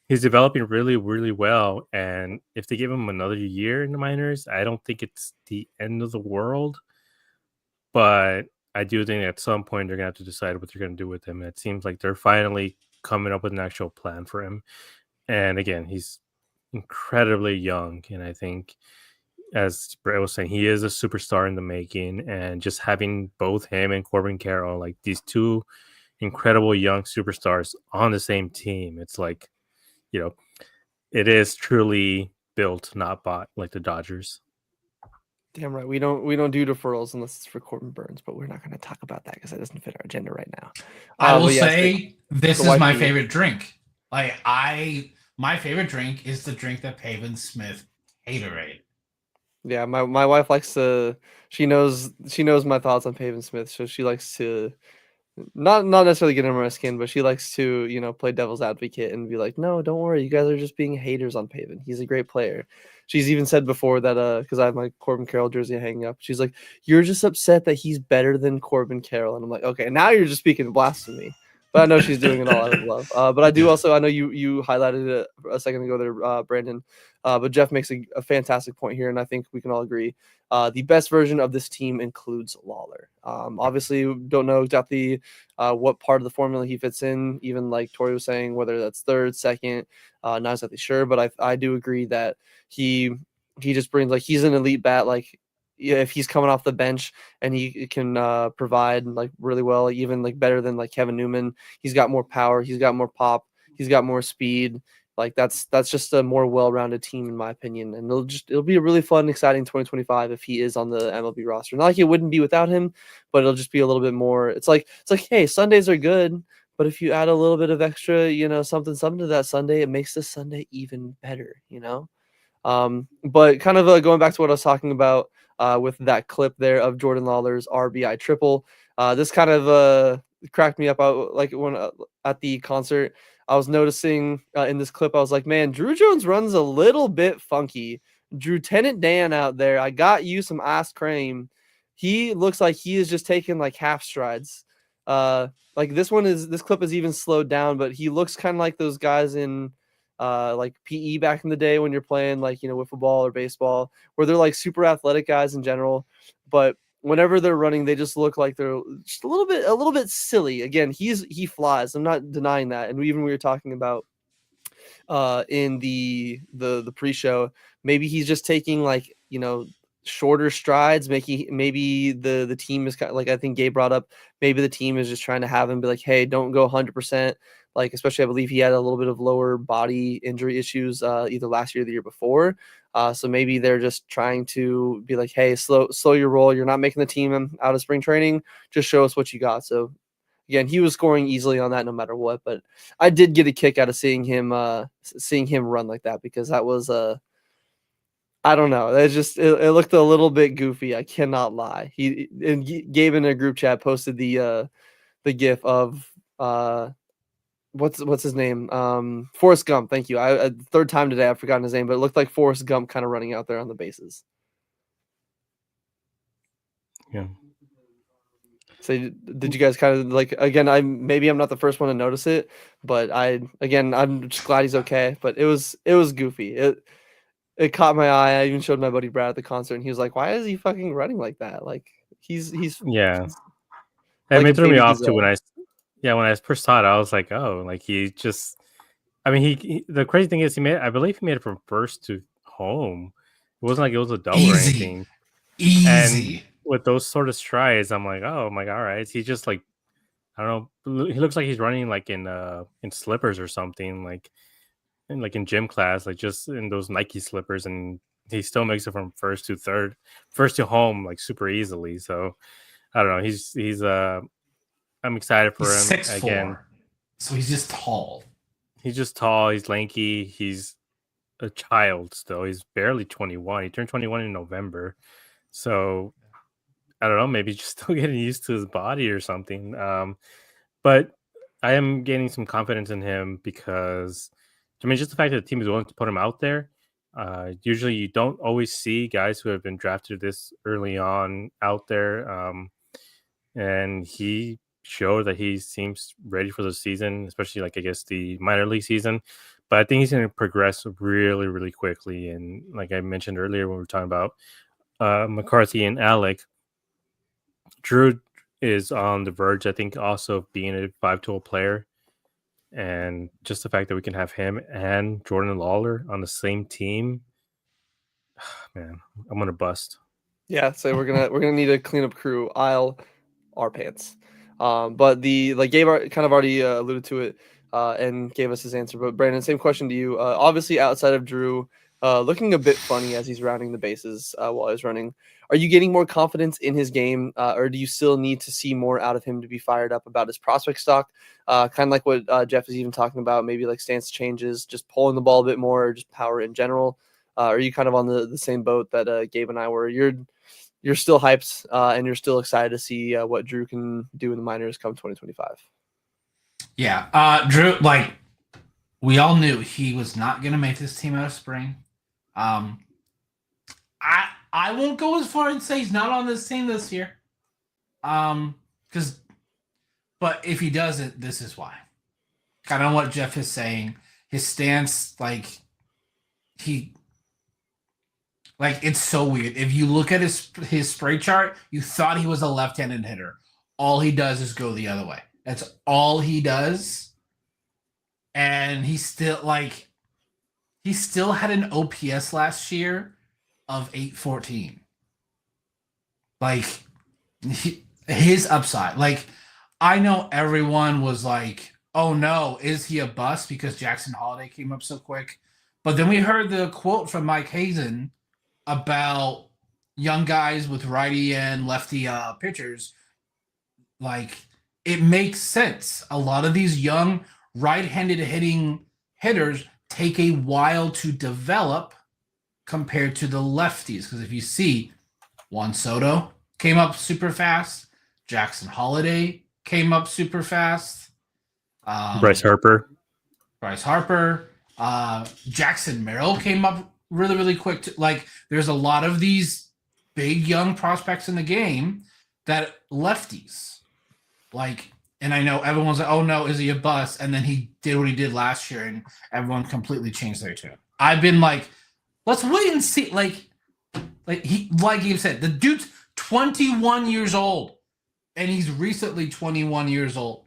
he's developing really, really well. And if they give him another year in the minors, I don't think it's the end of the world. But I do think at some point they're going to have to decide what they're going to do with him. And it seems like they're finally coming up with an actual plan for him. And again, he's incredibly young. And I think, as Brett was saying, he is a superstar in the making. And just having both him and Corbin Carroll, like these two incredible young superstars on the same team, it's like, it is truly built, not bought, like the Dodgers. Damn right. We don't do deferrals unless it's for Corbin Burns, but we're not going to talk about that because that doesn't fit our agenda right now. I will say this is my favorite drink. Like my favorite drink is the drink that Pavin Smith haterade. Yeah, my wife likes to. She knows my thoughts on Pavin Smith, so she likes to not necessarily get under my skin, but she likes to play devil's advocate and be like, no, don't worry, you guys are just being haters on Pavin. He's a great player. She's even said before that because I have my Corbin Carroll jersey hanging up. She's like, you're just upset that he's better than Corbin Carroll, and I'm like, okay, now you're just speaking blasphemy. But I know she's doing it all out of love. But I do also, I know you highlighted it a second ago there, Brandon. But Jeff makes a fantastic point here, and I think we can all agree. The best version of this team includes Lawlar. Obviously, don't know exactly what part of the formula he fits in, even like Torey was saying, whether that's third, second, not exactly sure. But I do agree that he just brings, like, he's an elite bat. Like, if he's coming off the bench and he can provide like really well, even like better than like Kevin Newman, he's got more power, he's got more pop, he's got more speed. Like that's just a more well-rounded team in my opinion, and it'll be a really fun, exciting 2025 if he is on the MLB roster. Not like it wouldn't be without him, but it'll just be a little bit more. It's like hey, Sundays are good, but if you add a little bit of extra, something to that Sunday, it makes the Sunday even better. But kind of going back to what I was talking about with that clip there of Jordan Lawlar's RBI triple, this kind of cracked me up. Like when at the concert, I was noticing in this clip, I was like, man, Drew Jones runs a little bit funky. Drew Tenant Dan out there, I got you some ice cream. He looks like he is just taking like half strides. Like this clip is even slowed down, but he looks kind of like those guys in like PE back in the day when you're playing like, wiffle ball or baseball, where they're like super athletic guys in general, but whenever they're running, they just look like they're just a little bit silly. Again, he flies. I'm not denying that. And even we were talking about in the pre-show, maybe he's just taking like, shorter strides. Maybe the team is kind of like, I think Gabe brought up, maybe the team is just trying to have him be like, hey, don't go 100%. Like, especially, I believe he had a little bit of lower body injury issues either last year or the year before. So maybe they're just trying to be like, hey, slow your roll. You're not making the team out of spring training. Just show us what you got. So again, he was scoring easily on that no matter what. But I did get a kick out of seeing him run like that, because that was I don't know. It's just it looked a little bit goofy. I cannot lie. Gabe in a group chat posted the gif of what's his name? Forrest Gump. Thank you. I third time today I've forgotten his name, but it looked like Forrest Gump kind of running out there on the bases. Yeah. So did you guys kind of like again? I'm not the first one to notice it, but I'm just glad he's okay. But it was goofy. It caught my eye. I even showed my buddy Brad at the concert, and he was like, "Why is he fucking running like that? Like Yeah. he's I like mean, a it threw me baby off too gazelle." when I first saw it. I was like, oh, like he just. I mean, the crazy thing is, I believe he made it from first to home. It wasn't like it was a double or anything. Easy. And with those sort of strides, I'm like, oh my god, all right. He just like, I don't know. He looks like he's running like in slippers or something, like in gym class, like just in those Nike slippers, and he still makes it from first to home, like super easily. So I don't know. He's I'm excited for He's him 6'4", again. so he's just tall. He's just tall. He's lanky. He's a child still. He's barely 21. He turned 21 in November. So I don't know. Maybe just still getting used to his body or something. But I am gaining some confidence in him because, I mean, just the fact that the team is willing to put him out there. Usually, you don't always see guys who have been drafted this early on out there. And he showed that he seems ready for the season, especially like I guess the minor league season. But I think he's going to progress really, really quickly. And like I mentioned earlier when we were talking about McCarthy and Alec, Drew is on the verge, I think, also of being a 5-tool player. And just the fact that we can have him and Jordan Lawlar on the same team, man, I'm gonna bust. Yeah, so we're gonna need a cleanup crew. Our pants. But Gabe kind of already alluded to it and gave us his answer. But Brandon, same question to you. Obviously, outside of Drew, looking a bit funny as he's rounding the bases while he's running. Are you getting more confidence in his game, or do you still need to see more out of him to be fired up about his prospect stock? Kind of like what Jeff is even talking about, maybe like stance changes, just pulling the ball a bit more, or just power in general. Are you kind of on the same boat that Gabe and I were? You're still hyped and you're still excited to see what Drew can do in the minors come 2025. Yeah, Drew, like we all knew he was not going to make this team out of spring. I won't go as far and say he's not on this team this year. But if he does it, this is why. Kind of what Jeff is saying. His stance, it's so weird. If you look at his spray chart, you thought he was a left-handed hitter. All he does is go the other way. That's all he does. And he still had an OPS last year of 814. His upside. I know everyone was like, oh no, is he a bust because Jackson Holiday came up so quick? But then we heard the quote from Mike Hazen about young guys with righty and lefty pitchers. It makes sense. A lot of these young right-handed hitting hitters take a while to develop compared to the lefties. Because if you see, Juan Soto came up super fast. Jackson Holiday came up super fast. Bryce Harper. Jackson Merrill came up really, really quick. There's a lot of these big young prospects in the game that lefties. And I know everyone's like, oh no, is he a bust? And then he did what he did last year and everyone completely changed their tune. I've been like, let's wait and see. Like Gabe said, the dude's 21 years old and he's recently 21 years old.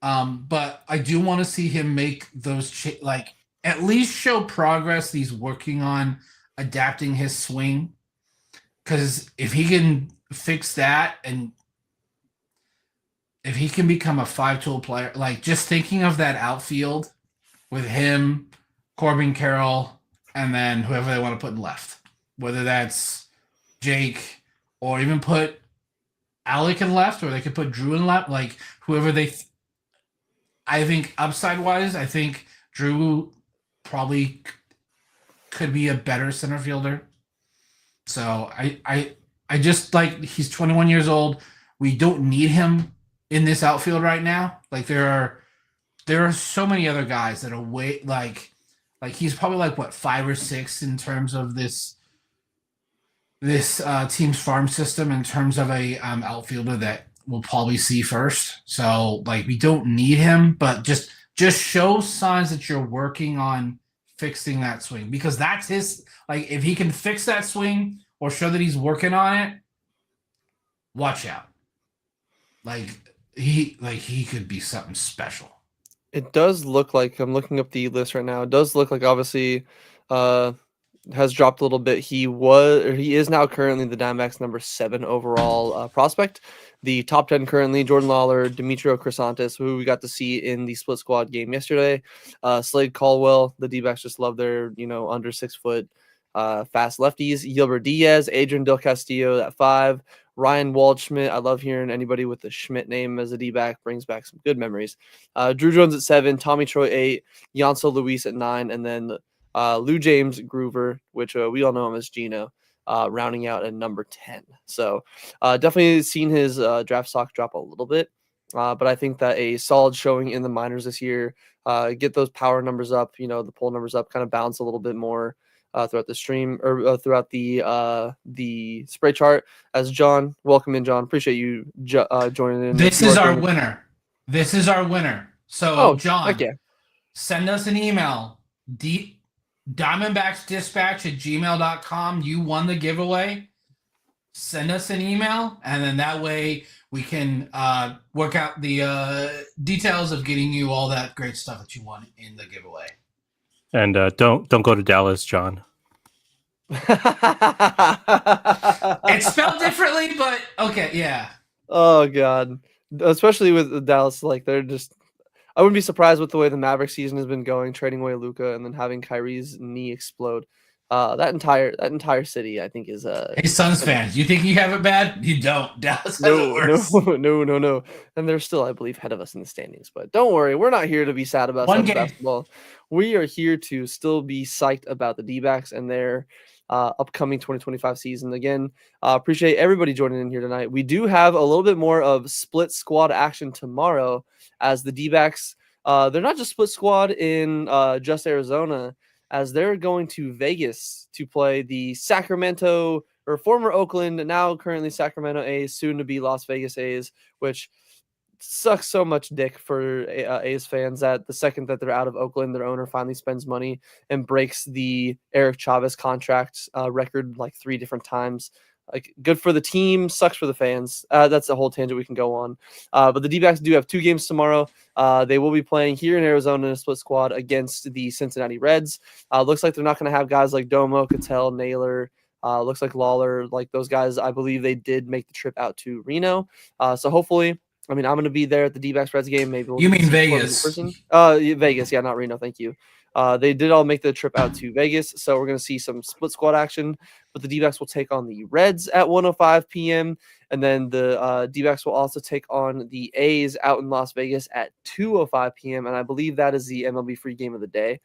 But I do want to see him make those at least show progress he's working on adapting his swing. Because if he can fix that and if he can become a 5-tool player, just thinking of that outfield with him, Corbin Carroll, and then whoever they want to put in left, whether that's Jake or even put Alec in left, or they could put Drew in left, whoever they. I think upside wise, I think Drew probably could be a better center fielder. So I just like he's 21 years old. We don't need him in this outfield right now. Like there are so many other guys that are way like he's probably like what 5 or 6 in terms of this team's farm system in terms of a outfielder that we'll probably see first. So like we don't need him, but just show signs that you're working on fixing that swing, because that's his, like if he can fix that swing or show that he's working on it, watch out. Like he could be something special. It does look like, I'm looking up the list right now. It does look like obviously has dropped a little bit. He is now currently the Dbacks number 7 overall prospect. The top 10 currently: Jordan Lawlar, Demetrio Crisantis, who we got to see in the split squad game yesterday. Slade Caldwell. The D-backs just love their under 6 foot fast lefties. Gilbert Diaz, Adrian Del Castillo at 5. Ryan Waldschmidt. I love hearing anybody with the Schmidt name as a D-back. Brings back some good memories. Drew Jones at 7. Tommy Troy 8. Yanso Luis at 9. And then Lou James Groover, which we all know him as Gino, rounding out at number 10. So definitely seen his draft stock drop a little bit. But I think that a solid showing in the minors this year, get those power numbers up, the pull numbers up, kind of bounce a little bit more throughout the stream or throughout the spray chart. As John, welcome in, John. Appreciate you joining in. This is our winner. This is our winner. So John, send us an email. Diamondbacksdispatch@gmail.com. You won the giveaway. Send us an email, and then that way we can work out the details of getting you all that great stuff that you want in the giveaway. And don't go to Dallas, John. It's spelled differently, but okay, yeah. Oh God, especially with Dallas, like they're just. I wouldn't be surprised with the way the Maverick season has been going, trading away Luka and then having Kyrie's knee explode. That entire city, I think, is Hey, Suns fans, you think you have it bad? You don't. Dallas has it worse. No. And they're still, I believe, ahead of us in the standings. But don't worry, we're not here to be sad about Suns basketball. We are here to still be psyched about the D-backs and their upcoming 2025 season. Again, appreciate everybody joining in here tonight. We do have a little bit more of split squad action tomorrow, as the D-backs, they're not just split squad in just Arizona, as they're going to Vegas to play the Sacramento, or former Oakland, now currently Sacramento A's, soon to be Las Vegas A's, which sucks so much dick for A's fans that the second that they're out of Oakland, their owner finally spends money and breaks the Eric Chavez contract record like 3 different times. Like, good for the team, sucks for the fans. That's a whole tangent we can go on. But the D-backs do have 2 games tomorrow. They will be playing here in Arizona in a split squad against the Cincinnati Reds. Looks like they're not going to have guys like Domo, Cattell, Naylor. Looks like Lawlar, like those guys. I believe they did make the trip out to Reno. So hopefully, I mean, I'm going to be there at the D-backs Reds game. Maybe you mean Vegas? Vegas, yeah, not Reno. Thank you. They did all make the trip out to Vegas, so we're going to see some split squad action. But the D-backs will take on the Reds at 1:05 p.m. And then the D-backs will also take on the A's out in Las Vegas at 2:05 p.m. And I believe that is the MLB free game of the day.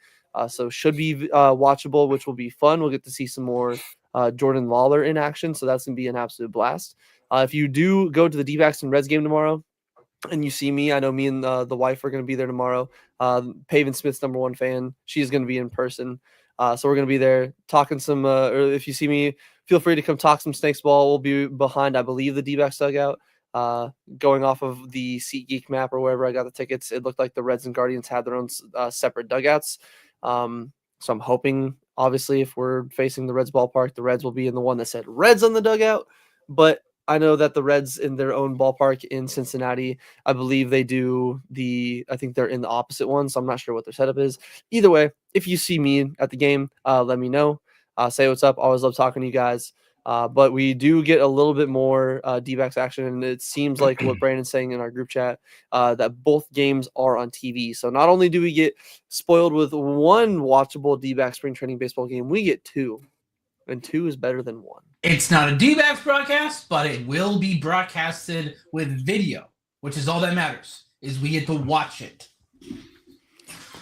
So should be watchable, which will be fun. We'll get to see some more Jordan Lawlar in action, so that's going to be an absolute blast. If you do go to the D-backs and Reds game tomorrow, and you see me, I know me and the wife are going to be there tomorrow. Paven Smith's #1 fan. She's going to be in person. So we're going to be there talking some, or if you see me, feel free to come talk some Snakes ball. We'll be behind, I believe, the D-backs dugout. Going off of the SeatGeek map or wherever I got the tickets, it looked like the Reds and Guardians had their own separate dugouts. So I'm hoping, obviously, if we're facing the Reds ballpark, the Reds will be in the one that said Reds on the dugout. But I know that the Reds in their own ballpark in Cincinnati, I believe they do I think they're in the opposite one, so I'm not sure what their setup is. Either way, if you see me at the game, let me know. Say what's up. Always love talking to you guys. But we do get a little bit more D-backs action, and it seems like what Brandon's saying in our group chat, that both games are on TV. So not only do we get spoiled with one watchable D-back spring training baseball game, we get 2. And 2 is better than 1. It's not a D-backs broadcast, but it will be broadcasted with video, which is all that matters, is we get to watch it.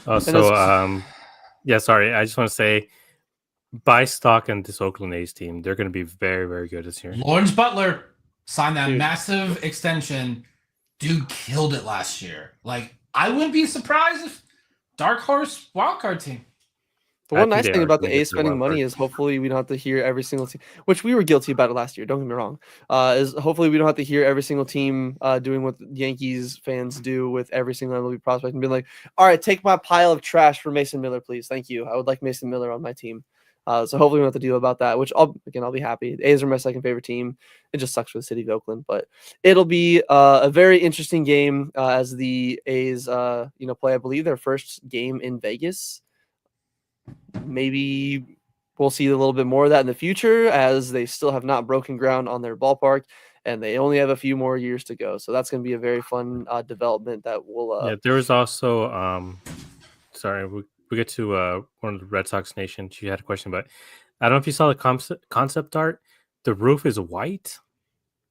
Sorry. I just want to say, buy stock in this Oakland A's team. They're going to be very, very good this year. Lawrence Butler signed that Dude. massive extension. Dude killed it last year. Like, I wouldn't be surprised if dark horse wildcard team. The I one think nice they thing are about the gonna get A's to the spending wild money card. is hopefully we don't have to hear every single team, which we were guilty about it last year. Don't get me wrong. Is hopefully we don't have to hear every single team doing what Yankees fans do with every single MLB prospect and being like, all right, take my pile of trash for Mason Miller, please. Thank you. I would like Mason Miller on my team. So hopefully we don't have to deal about that, which I'll be happy. The A's are my second favorite team. It just sucks for the city of Oakland, but it'll be a very interesting game as the A's play, I believe, their first game in Vegas. Maybe we'll see a little bit more of that in the future as they still have not broken ground on their ballpark and they only have a few more years to go. So that's going to be a very fun development that will. Yeah, there was also sorry, we get to one of the Red Sox Nation. She had a question, but I don't know if you saw the concept art. The roof is white.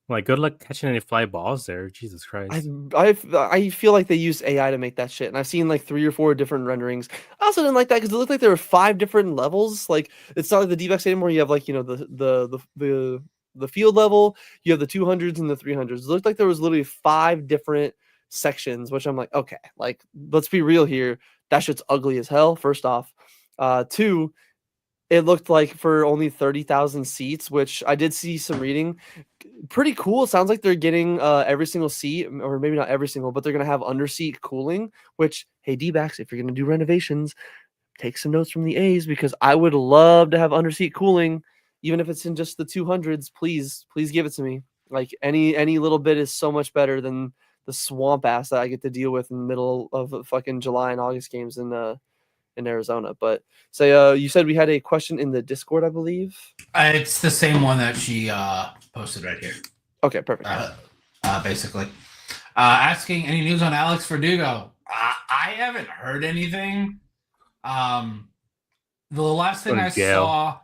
Like, good luck catching any fly balls there. Jesus Christ. I feel like they used AI to make that shit, and I've seen like 3 or 4 different renderings. I also didn't like that because it looked like there were 5 different levels. Like, it's not like the D-backs anymore. You have like the field level, you have the 200s and the 300s. It looked like there was literally 5 different sections, which I'm like, okay, like let's be real here. That shit's ugly as hell. First off, 2. It looked like for only 30,000 seats, which I did see some reading. Pretty cool. It sounds like they're getting every single seat, or maybe not every single, but they're going to have under-seat cooling, which, hey, D-backs, if you're going to do renovations, take some notes from the A's because I would love to have under-seat cooling, even if it's in just the 200s. Please give it to me. Like, any little bit is so much better than the swamp ass that I get to deal with in the middle of fucking July and August games in Arizona. But so you said we had a question in the Discord, I believe. It's the same one that she posted right here. Okay, perfect. Basically, asking any news on Alex Verdugo. I haven't heard anything. The last thing I saw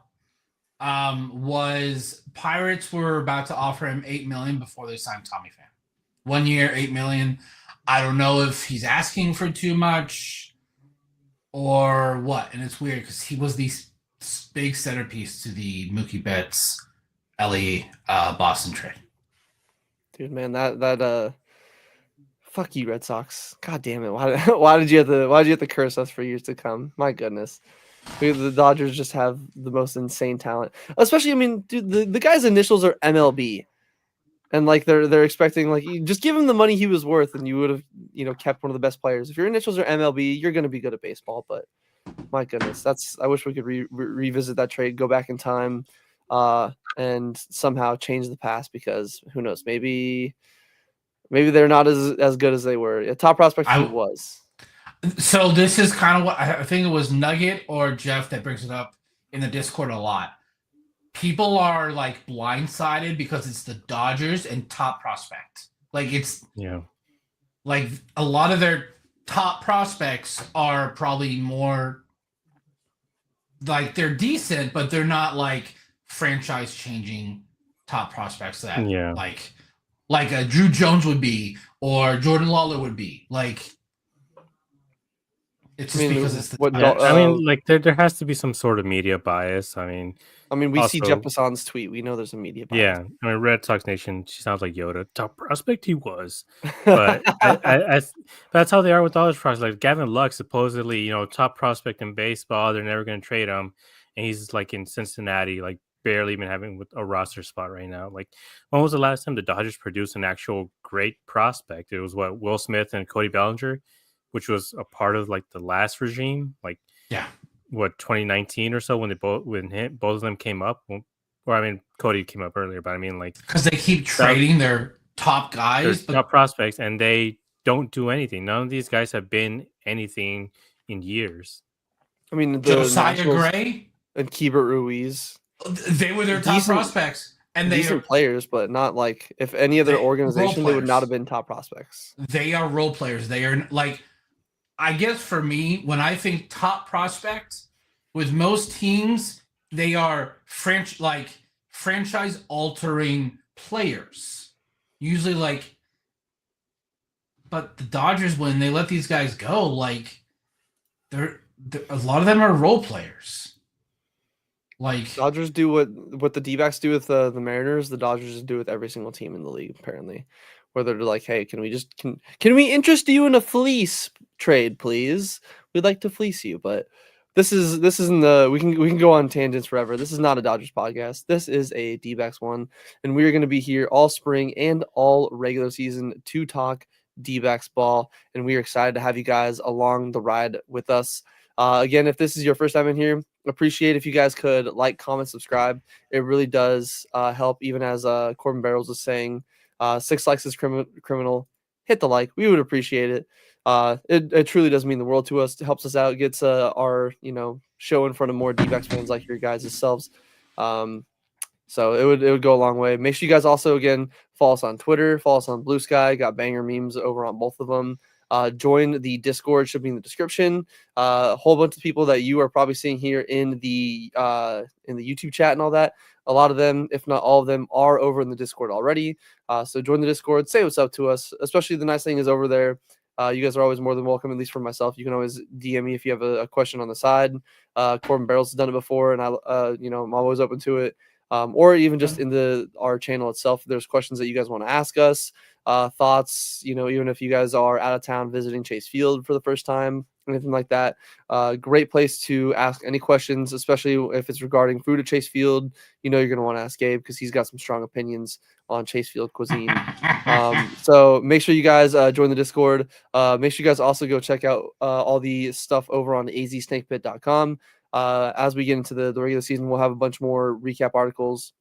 was Pirates were about to offer him $8 million before they signed Tommy Pham. 1 year, $8 million. I don't know if he's asking for too much or what. And it's weird because he was the big centerpiece to the Mookie Betts LE Boston trade. Dude, man, that fuck you, Red Sox. God damn it. Why did you have to curse us for years to come? My goodness. The Dodgers just have the most insane talent. Especially, I mean, dude, the guy's initials are MLB. And like they're expecting, like, you just give him the money he was worth and you would have, kept one of the best players. If your initials are MLB, you're going to be good at baseball, but my goodness, I wish we could revisit that trade, go back in time, and somehow change the past, because who knows, maybe they're not as good as they were. A top prospect he was. So this is kind of what I think it was Nugget or Jeff that brings it up in the Discord a lot. People are like blindsided because it's the Dodgers and top prospect. Like, it's like a lot of their top prospects are probably more like they're decent, but they're not like franchise changing top prospects that like a Drew Jones would be or Jordan Lawlar would be. Like, it's just because it's the I mean, like there has to be some sort of media bias. I mean, we also see Jeff Passan's tweet. We know there's a media bias. Yeah, I mean, Red Sox Nation, she sounds like Yoda. Top prospect he was. But that's how they are with all those prospects. Like Gavin Lux, supposedly, top prospect in baseball. They're never going to trade him. And he's like in Cincinnati, like barely even having a roster spot right now. Like, when was the last time the Dodgers produced an actual great prospect? It was Will Smith and Cody Bellinger, which was a part of like the last regime. Like, 2019 or so when both of them came up. Or I mean, Cody came up earlier, but I mean, like, because they keep trading their top guys, top prospects, and they don't do anything. None of these guys have been anything in years. I mean, Josiah Gray and Keibert Ruiz, they were their top prospects, and they decent players, but not like if any other organization, they would not have been top prospects. They are role players. They are like, I guess for me, when I think top prospect, with most teams, they are franchise altering players. Usually, like, but the Dodgers, when they let these guys go, like, they're a lot of them are role players. Like, Dodgers do what the D-backs do with the Mariners. The Dodgers just do with every single team in the league, apparently. Where they're like, hey, can we interest you in a fleece trade, please? We'd like to fleece you, but this isn't the we can go on tangents forever. This is not a Dodgers podcast. This is a D-backs one, and we are going to be here all spring and all regular season to talk D-backs ball, and we are excited to have you guys along the ride with us. Again, if this is your first time in here, appreciate if you guys could like, comment, subscribe. It really does help. Even as Corbin Barrels was saying, 6 likes is criminal. Hit the like. We would appreciate it. It truly does mean the world to us. It helps us out. Gets our show in front of more D-backs fans like your guys' selves. So it would go a long way. Make sure you guys also, again, follow us on Twitter, follow us on Blue Sky. Got banger memes over on both of them. Join the Discord, should be in the description. A whole bunch of people that you are probably seeing here in the YouTube chat and all that. A lot of them, if not all of them, are over in the Discord already. So join the Discord, say what's up to us. Especially the nice thing is over there, you guys are always more than welcome, at least for myself. You can always DM me if you have a question on the side. Corbin Barrels has done it before, and I'm always open to it. Or even just in our channel itself, if there's questions that you guys want to ask us, thoughts, even if you guys are out of town visiting Chase Field for the first time, anything like that, great place to ask any questions, especially if it's regarding food at Chase Field. You're going to want to ask Gabe because he's got some strong opinions on Chase Field cuisine. So make sure you guys join the Discord. Make sure you guys also go check out all the stuff over on azsnakepit.com. As we get into the regular season, we'll have a bunch more recap articles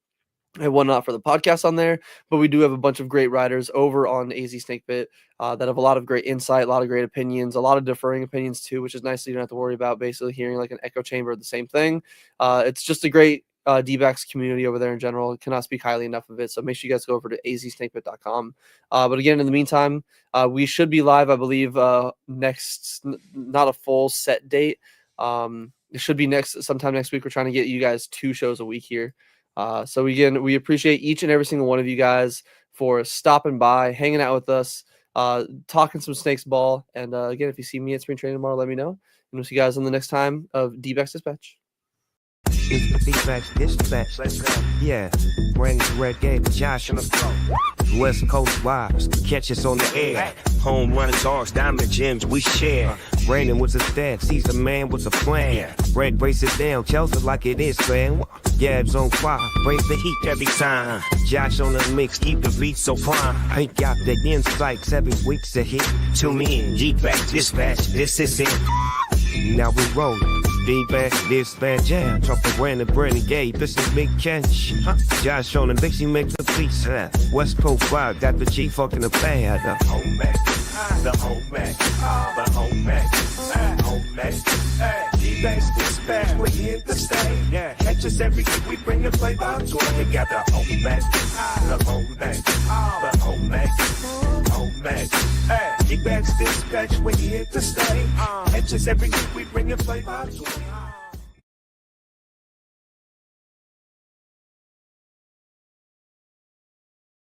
and whatnot for the podcast on there, but we do have a bunch of great writers over on AZ Snake Pit that have a lot of great insight, a lot of great opinions, a lot of differing opinions too, which is nice. So you don't have to worry about basically hearing like an echo chamber of the same thing. It's just a great D-backs community over there in general. Cannot speak highly enough of it. So make sure you guys go over to azsnakepit.com. But again, in the meantime, we should be live, I believe, next, not a full set date. It should be sometime next week. We're trying to get you guys 2 shows a week here. So again, we appreciate each and every single one of you guys for stopping by, hanging out with us, talking some Snakes ball. And again, if you see me at spring training tomorrow, let me know. And we'll see you guys on the next time of D-backs Dispatch. It's the D-backs Dispatch. Let's go. Yeah, Brandon Red Game, Josh on the phone. West Coast vibes, catch us on the air. Home running dogs, diamond gems we share. Brandon was a stat, Caesar man was a plan. Red breaks it down, tells it like it is, man. Gabs on fire, brings the heat every time. Josh on the mix, keep the beat so prime. I got the insight, 7 weeks ahead. Tune in, D-backs Dispatch, this is it. Now we rollin'. D-backs Dispatch, yeah. Talk to Brandon Gabe, this is Big Catch. Josh on the mix, he makes the beats. West Coast vibe, got the G fucking the band. The home Mac, the home Mac, the home Mac, home Mac. D-backs Dispatch, we here to stay. Yeah, catch us every week, we bring the flavor to it. We got the home Mac, the home Mac, the home Mac, home Mac. D-backs Dispatch, we here to stay. Catch us every week, we bring the flavor to it.